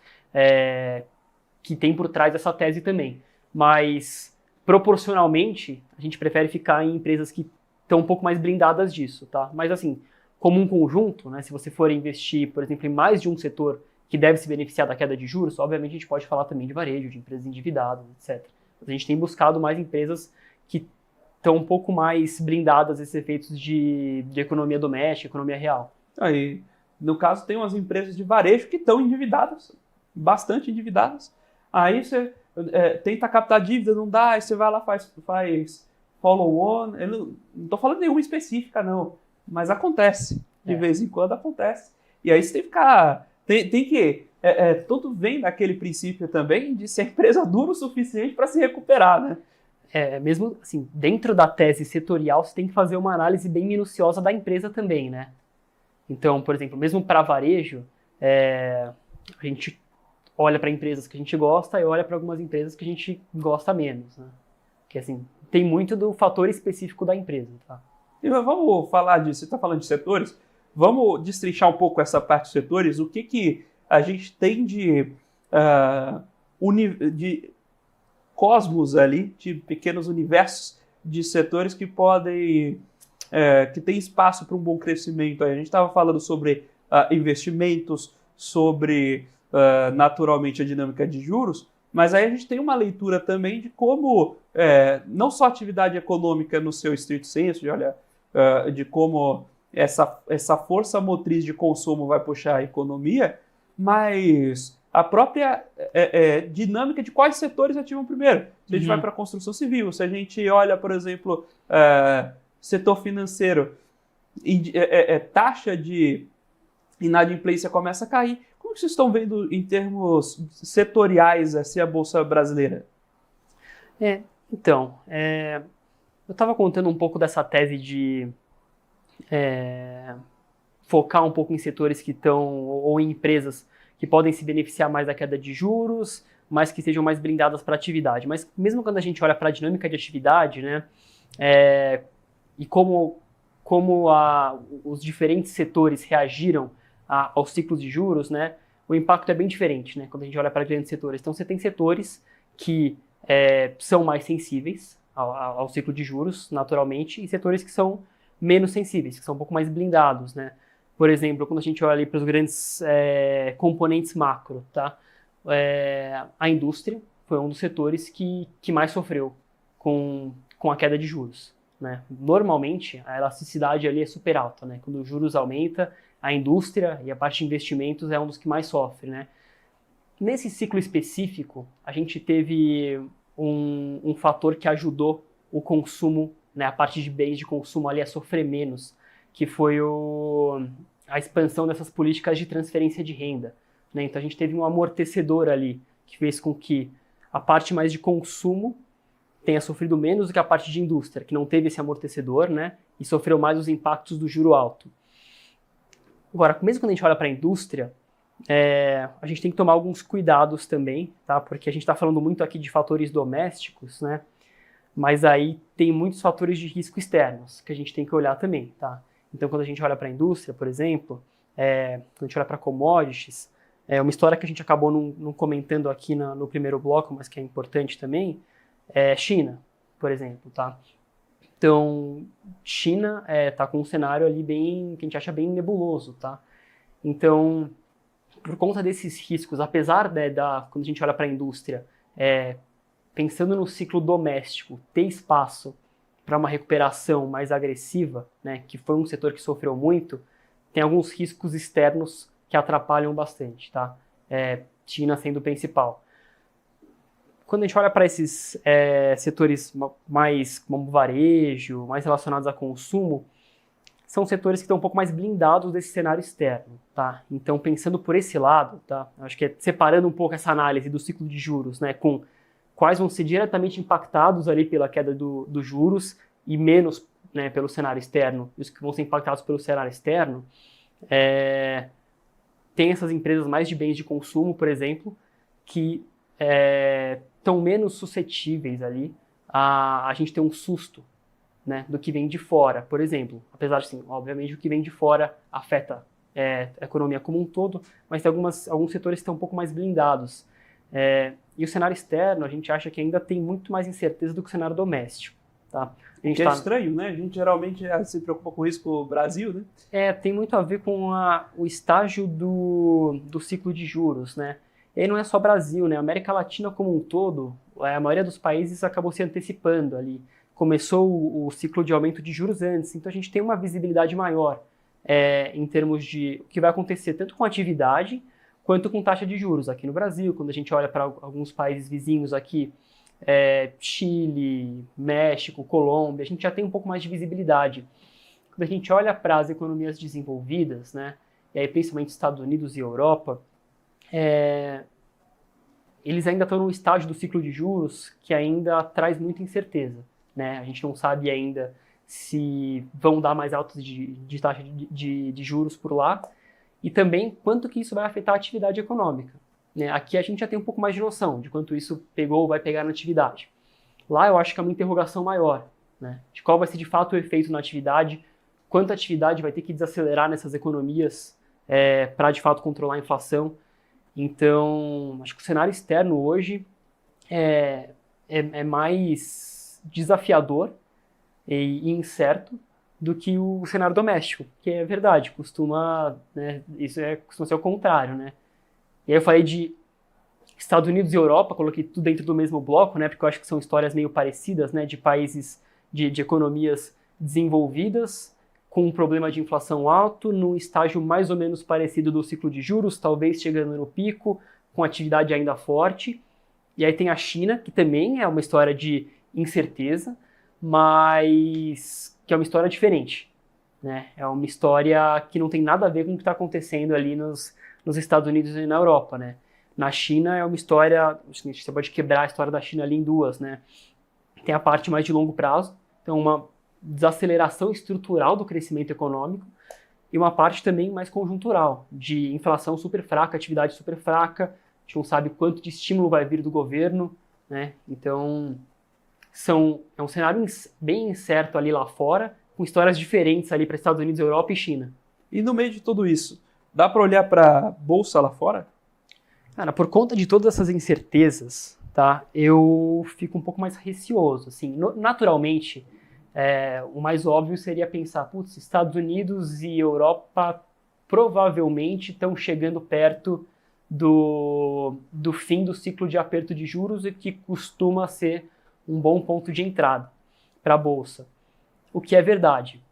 que tem por trás essa tese também. Mas, proporcionalmente, a gente prefere ficar em empresas que estão um pouco mais blindadas disso, tá? Mas, assim, como um conjunto, né, se você for investir, por exemplo, em mais de um setor que deve se beneficiar da queda de juros, obviamente a gente pode falar também de varejo, de empresas endividadas, etc. Mas a gente tem buscado mais empresas que estão um pouco mais blindadas a esses efeitos de economia doméstica, economia real. Aí, no caso, tem umas empresas de varejo que estão endividadas, bastante endividadas. Aí você tenta captar dívida, não dá, aí você vai lá faz follow-on. Eu não estou falando nenhuma específica, não, mas acontece. De vez em quando acontece. E aí você tem que ficar... Tem que... tudo vem daquele princípio também de ser empresa dura o suficiente para se recuperar, né? Mesmo assim, dentro da tese setorial, você tem que fazer uma análise bem minuciosa da empresa também, né? Então, por exemplo, mesmo para varejo, a gente olha para empresas que a gente gosta e olha para algumas empresas que a gente gosta menos, né? Porque, assim, tem muito do fator específico da empresa, tá? E vamos falar disso, você está falando de setores, vamos destrinchar um pouco essa parte de setores, o que a gente tem de cosmos ali, de pequenos universos de setores que podem, que tem espaço para um bom crescimento. A gente estava falando sobre investimentos, sobre naturalmente a dinâmica de juros, mas aí a gente tem uma leitura também de como, não só a atividade econômica no seu estrito senso, de como essa força motriz de consumo vai puxar a economia, mas a própria dinâmica de quais setores ativam primeiro. Se a gente vai para a construção civil, se a gente olha, por exemplo, setor financeiro, taxa de inadimplência começa a cair. Como vocês estão vendo em termos setoriais a Bolsa Brasileira? Então, eu estava contando um pouco dessa tese de focar um pouco em setores que estão, ou em empresas que podem se beneficiar mais da queda de juros, mas que sejam mais blindadas para a atividade. Mas mesmo quando a gente olha para a dinâmica de atividade, né, e como os diferentes setores reagiram aos ciclos de juros, né, o impacto é bem diferente, né, quando a gente olha para grandes setores. Então você tem setores que são mais sensíveis ao ciclo de juros, naturalmente, e setores que são menos sensíveis, que são um pouco mais blindados, né. Por exemplo, quando a gente olha ali para os grandes componentes macro, tá? A indústria foi um dos setores que mais sofreu com a queda de juros, né? Normalmente, a elasticidade ali é super alta, né? Quando os juros aumenta, a indústria e a parte de investimentos é um dos que mais sofre, né? Nesse ciclo específico, a gente teve um fator que ajudou o consumo, né? A parte de bens de consumo ali a sofrer menos, que foi a expansão dessas políticas de transferência de renda, né? Então a gente teve um amortecedor ali, que fez com que a parte mais de consumo tenha sofrido menos do que a parte de indústria, que não teve esse amortecedor, né? E sofreu mais os impactos do juro alto. Agora, mesmo quando a gente olha para a indústria, a gente tem que tomar alguns cuidados também, tá? Porque a gente está falando muito aqui de fatores domésticos, né? Mas aí tem muitos fatores de risco externos que a gente tem que olhar também, tá? Então, quando a gente olha para a indústria, por exemplo, quando a gente olha para commodities, uma história que a gente acabou não comentando aqui no primeiro bloco, mas que é importante também, é China, por exemplo, tá? Então, China está com um cenário ali bem, que a gente acha bem nebuloso, tá? Então, por conta desses riscos, apesar quando a gente olha para a indústria, pensando no ciclo doméstico, ter espaço para uma recuperação mais agressiva, né, que foi um setor que sofreu muito, tem alguns riscos externos que atrapalham bastante, tá? China sendo o principal. Quando a gente olha para esses setores mais como varejo, mais relacionados a consumo, são setores que estão um pouco mais blindados desse cenário externo, tá? Então, pensando por esse lado, tá? Acho que separando um pouco essa análise do ciclo de juros, né, com quais vão ser diretamente impactados ali pela queda dos juros e menos, né, pelo cenário externo, e os que vão ser impactados pelo cenário externo, tem essas empresas mais de bens de consumo, por exemplo, que estão menos suscetíveis ali a gente ter um susto, né, do que vem de fora, por exemplo. Apesar de, sim, obviamente, o que vem de fora afeta a economia como um todo, mas tem alguns setores que estão um pouco mais blindados. E o cenário externo, a gente acha que ainda tem muito mais incerteza do que o cenário doméstico. Tá? É estranho, né? A gente geralmente se preocupa com isso com o Brasil, né? Tem muito a ver com o estágio do ciclo de juros, né? E aí não é só Brasil, né? A América Latina como um todo, a maioria dos países acabou se antecipando ali. Começou o ciclo de aumento de juros antes, então a gente tem uma visibilidade maior em termos de o que vai acontecer tanto com atividade quanto com taxa de juros aqui no Brasil. Quando a gente olha para alguns países vizinhos aqui, Chile, México, Colômbia, a gente já tem um pouco mais de visibilidade. Quando a gente olha para as economias desenvolvidas, né, e aí principalmente Estados Unidos e Europa, eles ainda estão num estágio do ciclo de juros que ainda traz muita incerteza, né? A gente não sabe ainda se vão dar mais altas de taxa de juros por lá e também quanto que isso vai afetar a atividade econômica. Né? Aqui a gente já tem um pouco mais de noção de quanto isso pegou ou vai pegar na atividade. Lá eu acho que é uma interrogação maior, né? De qual vai ser de fato o efeito na atividade, quanto a atividade vai ter que desacelerar nessas economias para de fato controlar a inflação. Então, acho que o cenário externo hoje é mais desafiador e incerto do que o cenário doméstico, que é verdade, costuma ser o contrário, né? E aí eu falei de Estados Unidos e Europa, coloquei tudo dentro do mesmo bloco, né? Porque eu acho que são histórias meio parecidas, né? De países, de economias desenvolvidas, com um problema de inflação alto, num estágio mais ou menos parecido do ciclo de juros, talvez chegando no pico, com atividade ainda forte. E aí tem a China, que também é uma história de incerteza, mas que é uma história diferente, né? É uma história que não tem nada a ver com o que está acontecendo ali nos Estados Unidos e na Europa, né? Na China é uma história, você pode quebrar a história da China ali em duas, né? Tem a parte mais de longo prazo, então uma desaceleração estrutural do crescimento econômico e uma parte também mais conjuntural, de inflação super fraca, atividade super fraca, a gente não sabe quanto de estímulo vai vir do governo, né? Então é um cenário bem incerto ali lá fora, com histórias diferentes ali para Estados Unidos, Europa e China. E no meio de tudo isso, dá para olhar para a bolsa lá fora? Cara, por conta de todas essas incertezas, tá, eu fico um pouco mais receoso. Assim, naturalmente, o mais óbvio seria pensar, putz, Estados Unidos e Europa provavelmente estão chegando perto do fim do ciclo de aperto de juros e que costuma ser um bom ponto de entrada para a bolsa. O que é verdade,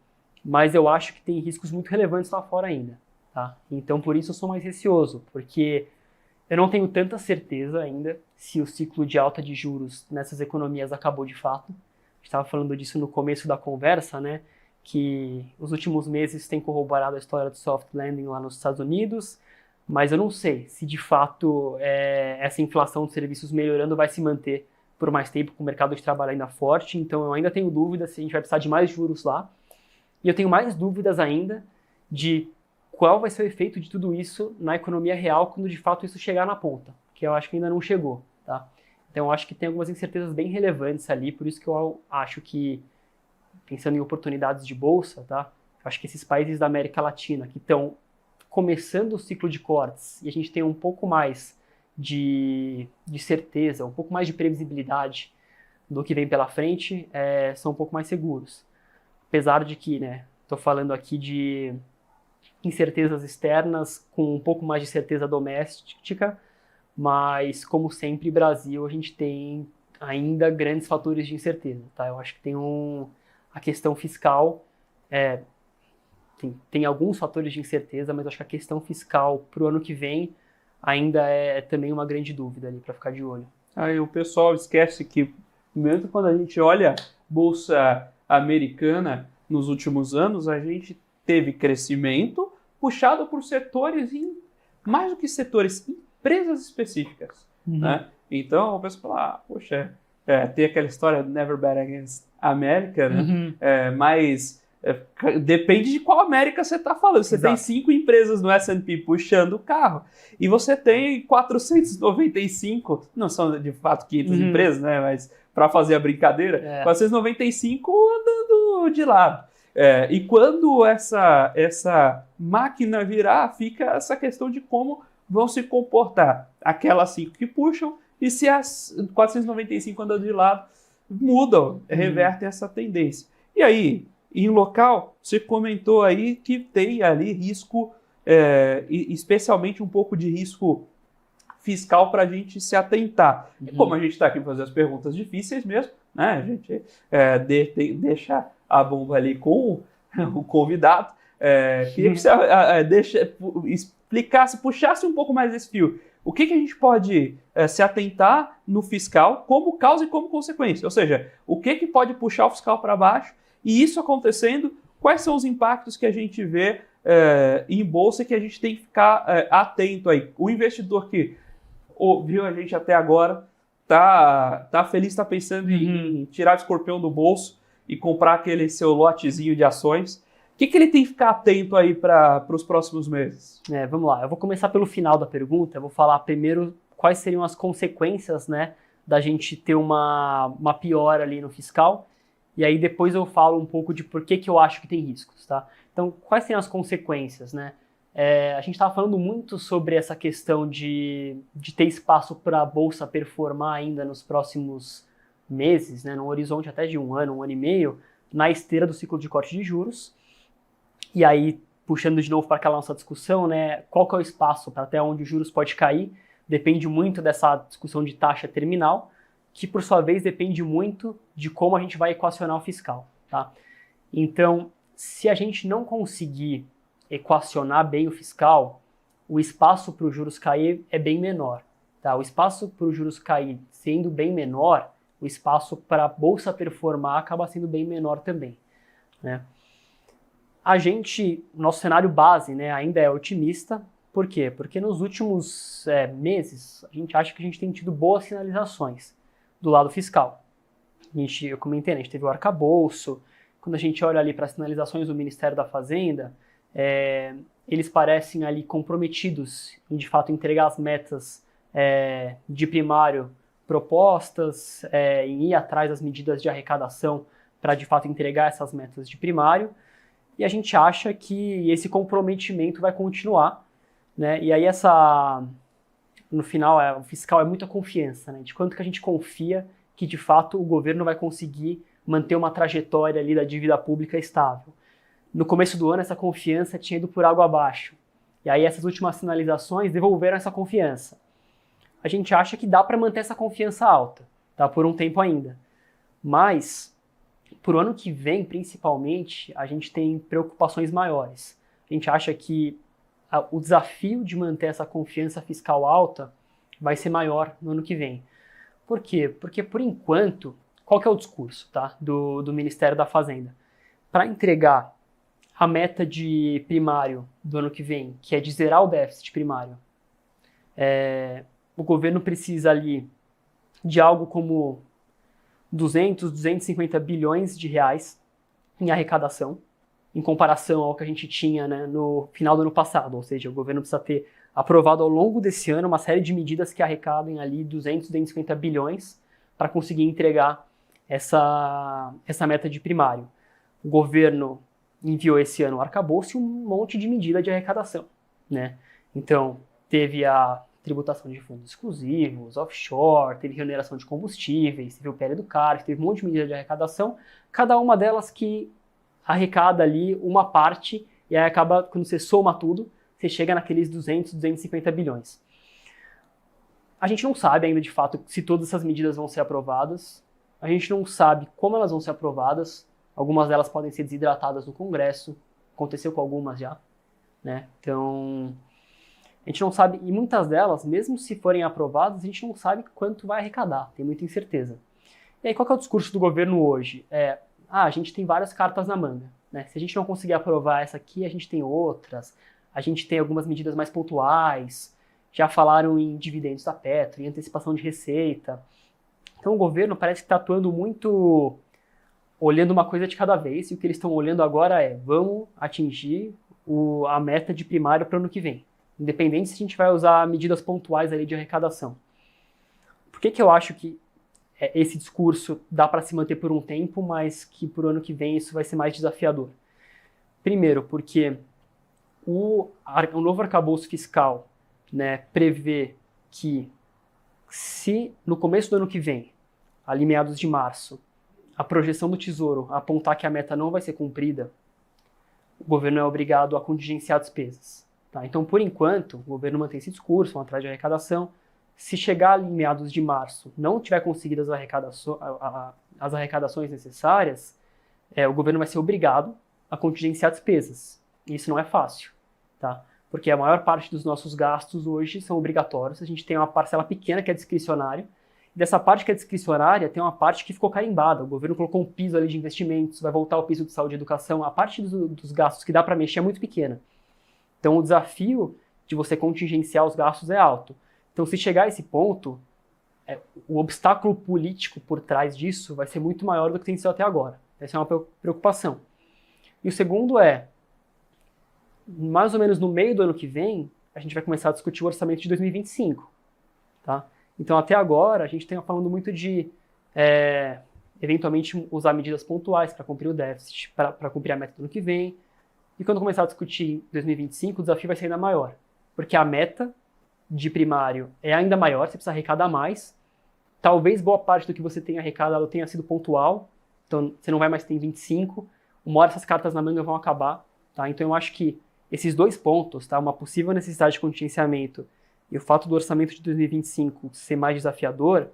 mas eu acho que tem riscos muito relevantes lá fora ainda. Tá? Então, por isso eu sou mais receoso, porque eu não tenho tanta certeza ainda se o ciclo de alta de juros nessas economias acabou de fato. A gente estava falando disso no começo da conversa, né? Que os últimos meses têm corroborado a história do soft landing lá nos Estados Unidos, mas eu não sei se de fato essa inflação de serviços melhorando vai se manter por mais tempo com o mercado de trabalho ainda forte. Então eu ainda tenho dúvidas se a gente vai precisar de mais juros lá. E eu tenho mais dúvidas ainda de qual vai ser o efeito de tudo isso na economia real quando de fato isso chegar na ponta, que eu acho que ainda não chegou, tá? Então eu acho que tem algumas incertezas bem relevantes ali, por isso que eu acho que, pensando em oportunidades de bolsa, tá? acho que esses países da América Latina que estão começando o ciclo de cortes e a gente tem um pouco mais de certeza, um pouco mais de previsibilidade do que vem pela frente, são um pouco mais seguros. Apesar de que, né, estou falando aqui de incertezas externas com um pouco mais de certeza doméstica, mas, como sempre, Brasil, a gente tem ainda grandes fatores de incerteza, tá? Eu acho que tem a questão fiscal, tem alguns fatores de incerteza, mas acho que a questão fiscal para o ano que vem ainda é também uma grande dúvida ali para ficar de olho. Aí o pessoal esquece que, mesmo quando a gente olha Bolsa Americana nos últimos anos, a gente teve crescimento puxado por setores, mais do que setores, empresas específicas. Né? Então o pessoal fala, poxa, tem aquela história Never Bet Against America, né? Mas depende de qual América você está falando. Você tem 5 empresas no S&P puxando o carro e você tem 495, não são de fato 500 empresas, né? Mas para fazer a brincadeira, 495 andando de lado. E quando essa máquina virar, fica essa questão de como vão se comportar aquelas 5 que puxam e se as 495 andando de lado mudam, revertem essa tendência. E aí, em local, você comentou aí que tem ali risco, especialmente um pouco de risco fiscal para a gente se atentar. E como a gente está aqui para fazer as perguntas difíceis mesmo, né, a gente deixa a bomba ali com o convidado. Queria que você explicasse, puxasse um pouco mais esse fio. O que a gente pode se atentar no fiscal como causa e como consequência? Ou seja, o que pode puxar o fiscal para baixo? E isso acontecendo, quais são os impactos que a gente vê em bolsa que a gente tem que ficar atento aí? O investidor que ouviu a gente até agora tá feliz, está pensando em tirar o escorpião do bolso e comprar aquele seu lotezinho de ações. O que ele tem que ficar atento aí para os próximos meses? Vamos lá, eu vou começar pelo final da pergunta, eu vou falar primeiro quais seriam as consequências, né, da gente ter uma piora ali no fiscal, e aí depois eu falo um pouco de por que eu acho que tem riscos, tá? Então, quais seriam as consequências, né? A gente estava falando muito sobre essa questão de ter espaço para a Bolsa performar ainda nos próximos meses, né, num horizonte até de um ano e meio, na esteira do ciclo de corte de juros. E aí, puxando de novo para aquela nossa discussão, né, qual que é o espaço para até onde os juros pode cair, depende muito dessa discussão de taxa terminal, que por sua vez depende muito de como a gente vai equacionar o fiscal, tá? Então, se a gente não conseguir equacionar bem o fiscal, o espaço para os juros cair é bem menor, tá? O espaço para os juros cair sendo bem menor, o espaço para a bolsa performar acaba sendo bem menor também, né? Nosso cenário base, né, ainda é otimista. Por quê? Porque nos últimos meses a gente acha que a gente tem tido boas sinalizações do lado fiscal. Eu comentei, né, a gente teve o arcabouço. Quando a gente olha ali para as sinalizações do Ministério da Fazenda, eles parecem ali comprometidos em de fato entregar as metas de primário propostas, em ir atrás das medidas de arrecadação para de fato entregar essas metas de primário. E a gente acha que esse comprometimento vai continuar, né? E aí no final, o fiscal é muita confiança, né? De quanto que a gente confia que de fato o governo vai conseguir manter uma trajetória ali da dívida pública estável. No começo do ano, essa confiança tinha ido por água abaixo. E aí essas últimas sinalizações devolveram essa confiança. A gente acha que dá para manter essa confiança alta, tá? Por um tempo ainda. Mas para o ano que vem, principalmente, a gente tem preocupações maiores. A gente acha que o desafio de manter essa confiança fiscal alta vai ser maior no ano que vem. Por quê? Porque, por enquanto, qual que é o discurso, tá, do Ministério da Fazenda? Para entregar a meta de primário do ano que vem, que é de zerar o déficit primário, o governo precisa ali de algo como 250 bilhões de reais em arrecadação, em comparação ao que a gente tinha, né, no final do ano passado. Ou seja, o governo precisa ter aprovado ao longo desse ano uma série de medidas que arrecadem ali 250 bilhões para conseguir entregar essa meta de primário. O governo enviou esse ano o arcabouço e um monte de medida de arrecadação, né? Então, teve a tributação de fundos exclusivos, offshore, teve remuneração de combustíveis, teve o PL do CARF, teve um monte de medida de arrecadação, cada uma delas que arrecada ali uma parte, e aí acaba, quando você soma tudo, você chega naqueles 200, 250 bilhões. A gente não sabe ainda, de fato, se todas essas medidas vão ser aprovadas, a gente não sabe como elas vão ser aprovadas, algumas delas podem ser desidratadas no Congresso, aconteceu com algumas já, né? Então, a gente não sabe, e muitas delas, mesmo se forem aprovadas, a gente não sabe quanto vai arrecadar, tem muita incerteza. E aí, qual que é o discurso do governo hoje? A gente tem várias cartas na manga, né? Se a gente não conseguir aprovar essa aqui, a gente tem outras, a gente tem algumas medidas mais pontuais, já falaram em dividendos da Petro, em antecipação de receita. Então o governo parece que está atuando muito olhando uma coisa de cada vez, e o que eles estão olhando agora é: vamos atingir a meta de primário para o ano que vem, independente se a gente vai usar medidas pontuais ali de arrecadação. Por que eu acho que esse discurso dá para se manter por um tempo, mas que para o ano que vem isso vai ser mais desafiador? Primeiro, porque o novo arcabouço fiscal, né, prevê que se no começo do ano que vem, ali meados de março, a projeção do Tesouro apontar que a meta não vai ser cumprida, o governo é obrigado a contingenciar despesas. Tá? Então, por enquanto, o governo mantém esse discurso, vão atrás de arrecadação. Se chegar ali em meados de março, não tiver conseguido as arrecadações necessárias, o governo vai ser obrigado a contingenciar despesas. E isso não é fácil, tá? Porque a maior parte dos nossos gastos hoje são obrigatórios. A gente tem uma parcela pequena que é discricionária. E dessa parte que é discricionária, tem uma parte que ficou carimbada. O governo colocou um piso ali de investimentos, vai voltar o piso de saúde e educação. A parte dos gastos que dá para mexer é muito pequena. Então o desafio de você contingenciar os gastos é alto. Então se chegar a esse ponto, o obstáculo político por trás disso vai ser muito maior do que tem sido até agora. Essa é uma preocupação. E o segundo mais ou menos no meio do ano que vem, a gente vai começar a discutir o orçamento de 2025. Tá? Então, até agora, a gente está falando muito de, eventualmente, usar medidas pontuais para cumprir o déficit, para cumprir a meta do ano que vem. E quando começar a discutir em 2025, o desafio vai ser ainda maior. Porque a meta de primário é ainda maior, você precisa arrecadar mais. Talvez boa parte do que você tenha arrecadado tenha sido pontual, então você não vai mais ter em 25. Uma hora essas cartas na manga vão acabar. Tá? Então, eu acho que esses dois pontos, tá? Uma possível necessidade de contingenciamento e o fato do orçamento de 2025 ser mais desafiador,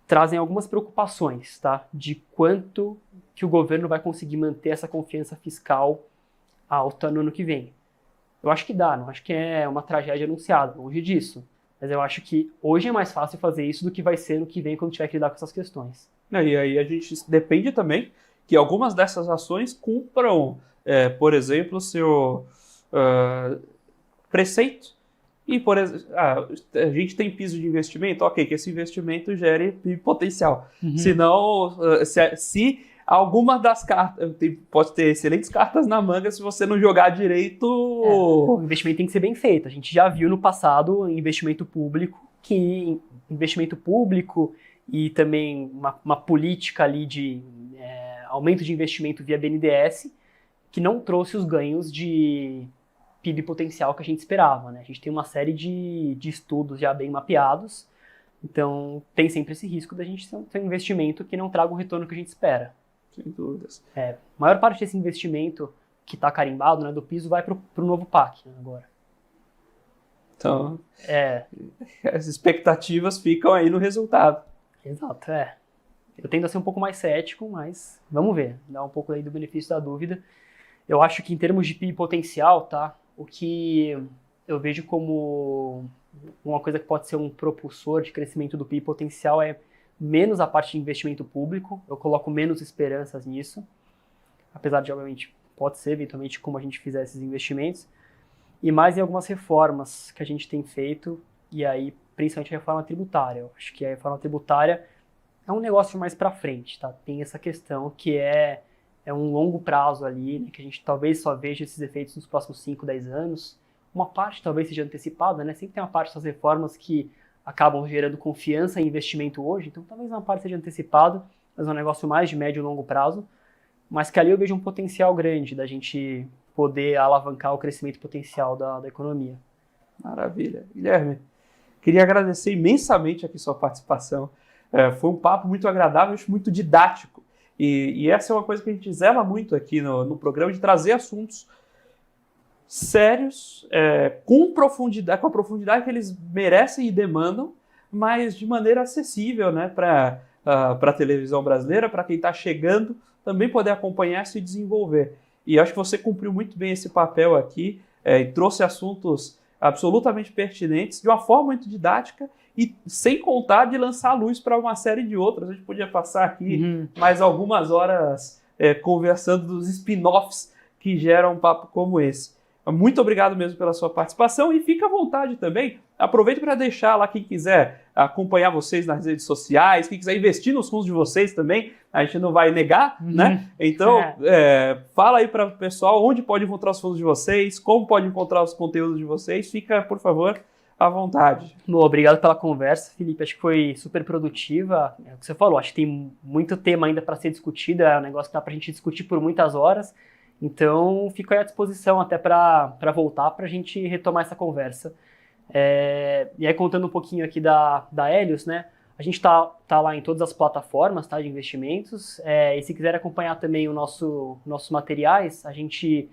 trazem algumas preocupações, tá? De quanto que o governo vai conseguir manter essa confiança fiscal alta no ano que vem. Eu acho que dá, não acho que é uma tragédia anunciada, longe disso. Mas eu acho que hoje é mais fácil fazer isso do que vai ser no que vem quando tiver que lidar com essas questões. E aí a gente depende também que algumas dessas ações cumpram, por exemplo, o seu preceito. E, por exemplo, a gente tem piso de investimento, ok, que esse investimento gere PIB potencial. Uhum. Senão, se alguma das cartas, pode ter excelentes cartas na manga, se você não jogar direito... O investimento tem que ser bem feito. A gente já viu no passado investimento público e também uma política ali de aumento de investimento via BNDES que não trouxe os ganhos de PIB potencial que a gente esperava, né? A gente tem uma série de estudos já bem mapeados, então tem sempre esse risco da gente ter um investimento que não traga o retorno que a gente espera. Sem dúvidas. A maior parte desse investimento que está carimbado, né, do piso, vai para o novo PAC, né, agora. Então, as expectativas ficam aí no resultado. Exato, Eu tendo a ser um pouco mais cético, mas vamos ver, dá um pouco aí do benefício da dúvida. Eu acho que em termos de PIB potencial, tá, o que eu vejo como uma coisa que pode ser um propulsor de crescimento do PIB potencial é menos a parte de investimento público, eu coloco menos esperanças nisso, apesar de, obviamente, pode ser eventualmente como a gente fizer esses investimentos, e mais em algumas reformas que a gente tem feito, e aí principalmente a reforma tributária. Eu acho que a reforma tributária é um negócio mais para frente, tá? Tem essa questão que é um longo prazo ali, né, que a gente talvez só veja esses efeitos nos próximos 5, 10 anos. Uma parte talvez seja antecipada, né? Sempre tem uma parte dessas reformas que acabam gerando confiança em investimento hoje, então talvez uma parte seja antecipada, mas é um negócio mais de médio e longo prazo. mas que ali eu vejo um potencial grande da gente poder alavancar o crescimento potencial da economia. Maravilha. Guilherme, queria agradecer imensamente aqui sua participação. Foi um papo muito agradável, muito didático. E essa é uma coisa que a gente zela muito aqui no programa, de trazer assuntos sérios, com a profundidade que eles merecem e demandam, mas de maneira acessível, né, para a televisão brasileira, para quem está chegando, também poder acompanhar e se desenvolver. E acho que você cumpriu muito bem esse papel aqui, e trouxe assuntos absolutamente pertinentes, de uma forma muito didática, e sem contar de lançar a luz para uma série de outras. A gente podia passar aqui mais algumas horas conversando dos spin-offs que geram um papo como esse. Muito obrigado mesmo pela sua participação e fica à vontade também. Aproveito para deixar lá quem quiser acompanhar vocês nas redes sociais, quem quiser investir nos fundos de vocês também, a gente não vai negar, né? Então, fala aí para o pessoal onde pode encontrar os fundos de vocês, como pode encontrar os conteúdos de vocês. Fica, por favor, à vontade. Bom, obrigado pela conversa, Felipe. Acho que foi super produtiva. É o que você falou, acho que tem muito tema ainda para ser discutido, é um negócio que dá para a gente discutir por muitas horas. Então, fico aí à disposição até para voltar, para a gente retomar essa conversa. E aí, contando um pouquinho aqui da Helios, né? A gente tá lá em todas as plataformas, tá, de investimentos. E se quiser acompanhar também nossos materiais, a gente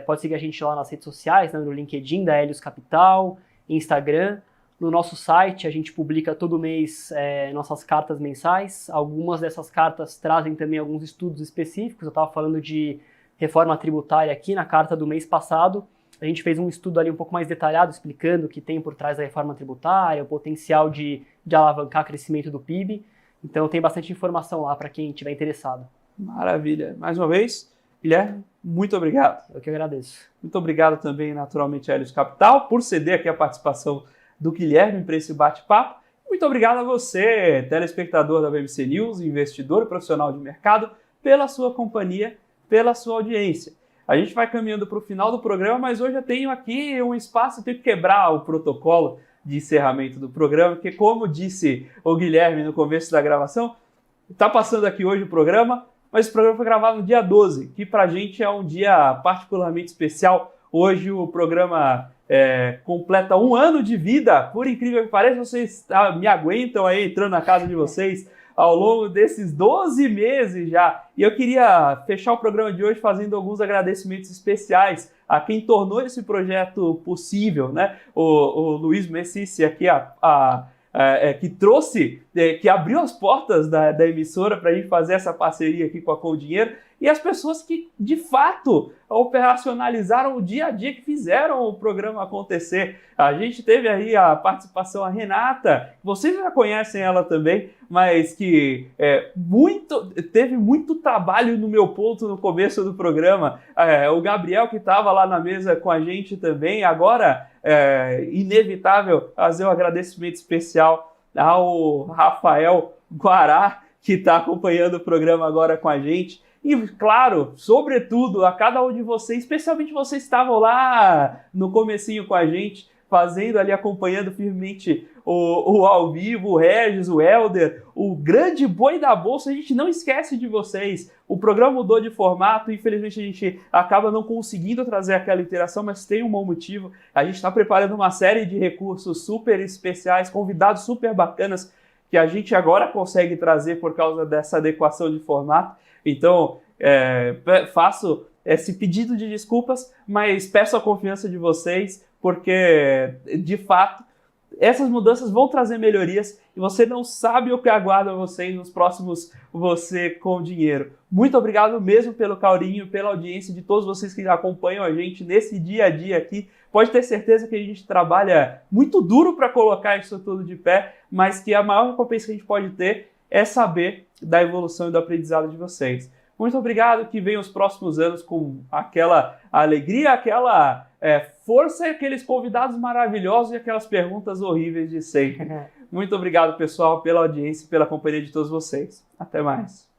pode seguir a gente lá nas redes sociais, né, no LinkedIn da Helios Capital, Instagram. No nosso site, a gente publica todo mês nossas cartas mensais. Algumas dessas cartas trazem também alguns estudos específicos. Eu estava falando de reforma tributária aqui na carta do mês passado. A gente fez um estudo ali um pouco mais detalhado, explicando o que tem por trás da reforma tributária, o potencial de alavancar o crescimento do PIB. Então tem bastante informação lá para quem estiver interessado. Maravilha. Mais uma vez, Guilherme, muito obrigado. Eu que agradeço. Muito obrigado também, naturalmente, a Helios Capital, por ceder aqui a participação do Guilherme para esse bate-papo. Muito obrigado a você, telespectador da BMC News, investidor e profissional de mercado, pela sua companhia, pela sua audiência. A gente vai caminhando para o final do programa, mas hoje eu tenho aqui um espaço, eu tenho que quebrar o protocolo de encerramento do programa, porque como disse o Guilherme no começo da gravação, está passando aqui hoje o programa, mas o programa foi gravado no dia 12, que para a gente é um dia particularmente especial. Hoje o programa completa 1 ano de vida, por incrível que pareça, vocês me aguentam aí entrando na casa de vocês ao longo desses 12 meses já. E eu queria fechar o programa de hoje fazendo alguns agradecimentos especiais a quem tornou esse projeto possível, né? O Luiz Messici aqui, que trouxe, que abriu as portas da emissora para a gente fazer essa parceria aqui com a Com Dinheiro, e as pessoas que, de fato, operacionalizaram o dia a dia, que fizeram o programa acontecer. A gente teve aí a participação, a Renata, vocês já conhecem ela também, mas que teve muito trabalho no meu ponto no começo do programa. O Gabriel, que estava lá na mesa com a gente também. Agora, inevitável fazer um agradecimento especial ao Rafael Guará, que está acompanhando o programa agora com a gente. E, claro, sobretudo, a cada um de vocês, especialmente vocês que estavam lá no comecinho com a gente, fazendo ali, acompanhando firmemente o ao vivo, o Regis, o Helder, o grande boi da bolsa. A gente não esquece de vocês. O programa mudou de formato, infelizmente a gente acaba não conseguindo trazer aquela interação, mas tem um bom motivo. A gente está preparando uma série de recursos super especiais, convidados super bacanas, que a gente agora consegue trazer por causa dessa adequação de formato. Então, faço esse pedido de desculpas, mas peço a confiança de vocês, porque, de fato, essas mudanças vão trazer melhorias e você não sabe o que aguarda vocês nos próximos Você com Dinheiro. Muito obrigado mesmo pelo carinho, pela audiência de todos vocês que acompanham a gente nesse dia a dia aqui. Pode ter certeza que a gente trabalha muito duro para colocar isso tudo de pé, mas que a maior recompensa que a gente pode ter é saber da evolução e do aprendizado de vocês. Muito obrigado, que venham os próximos anos com aquela alegria, aquela força e aqueles convidados maravilhosos e aquelas perguntas horríveis de sempre. Muito obrigado, pessoal, pela audiência e pela companhia de todos vocês. Até mais.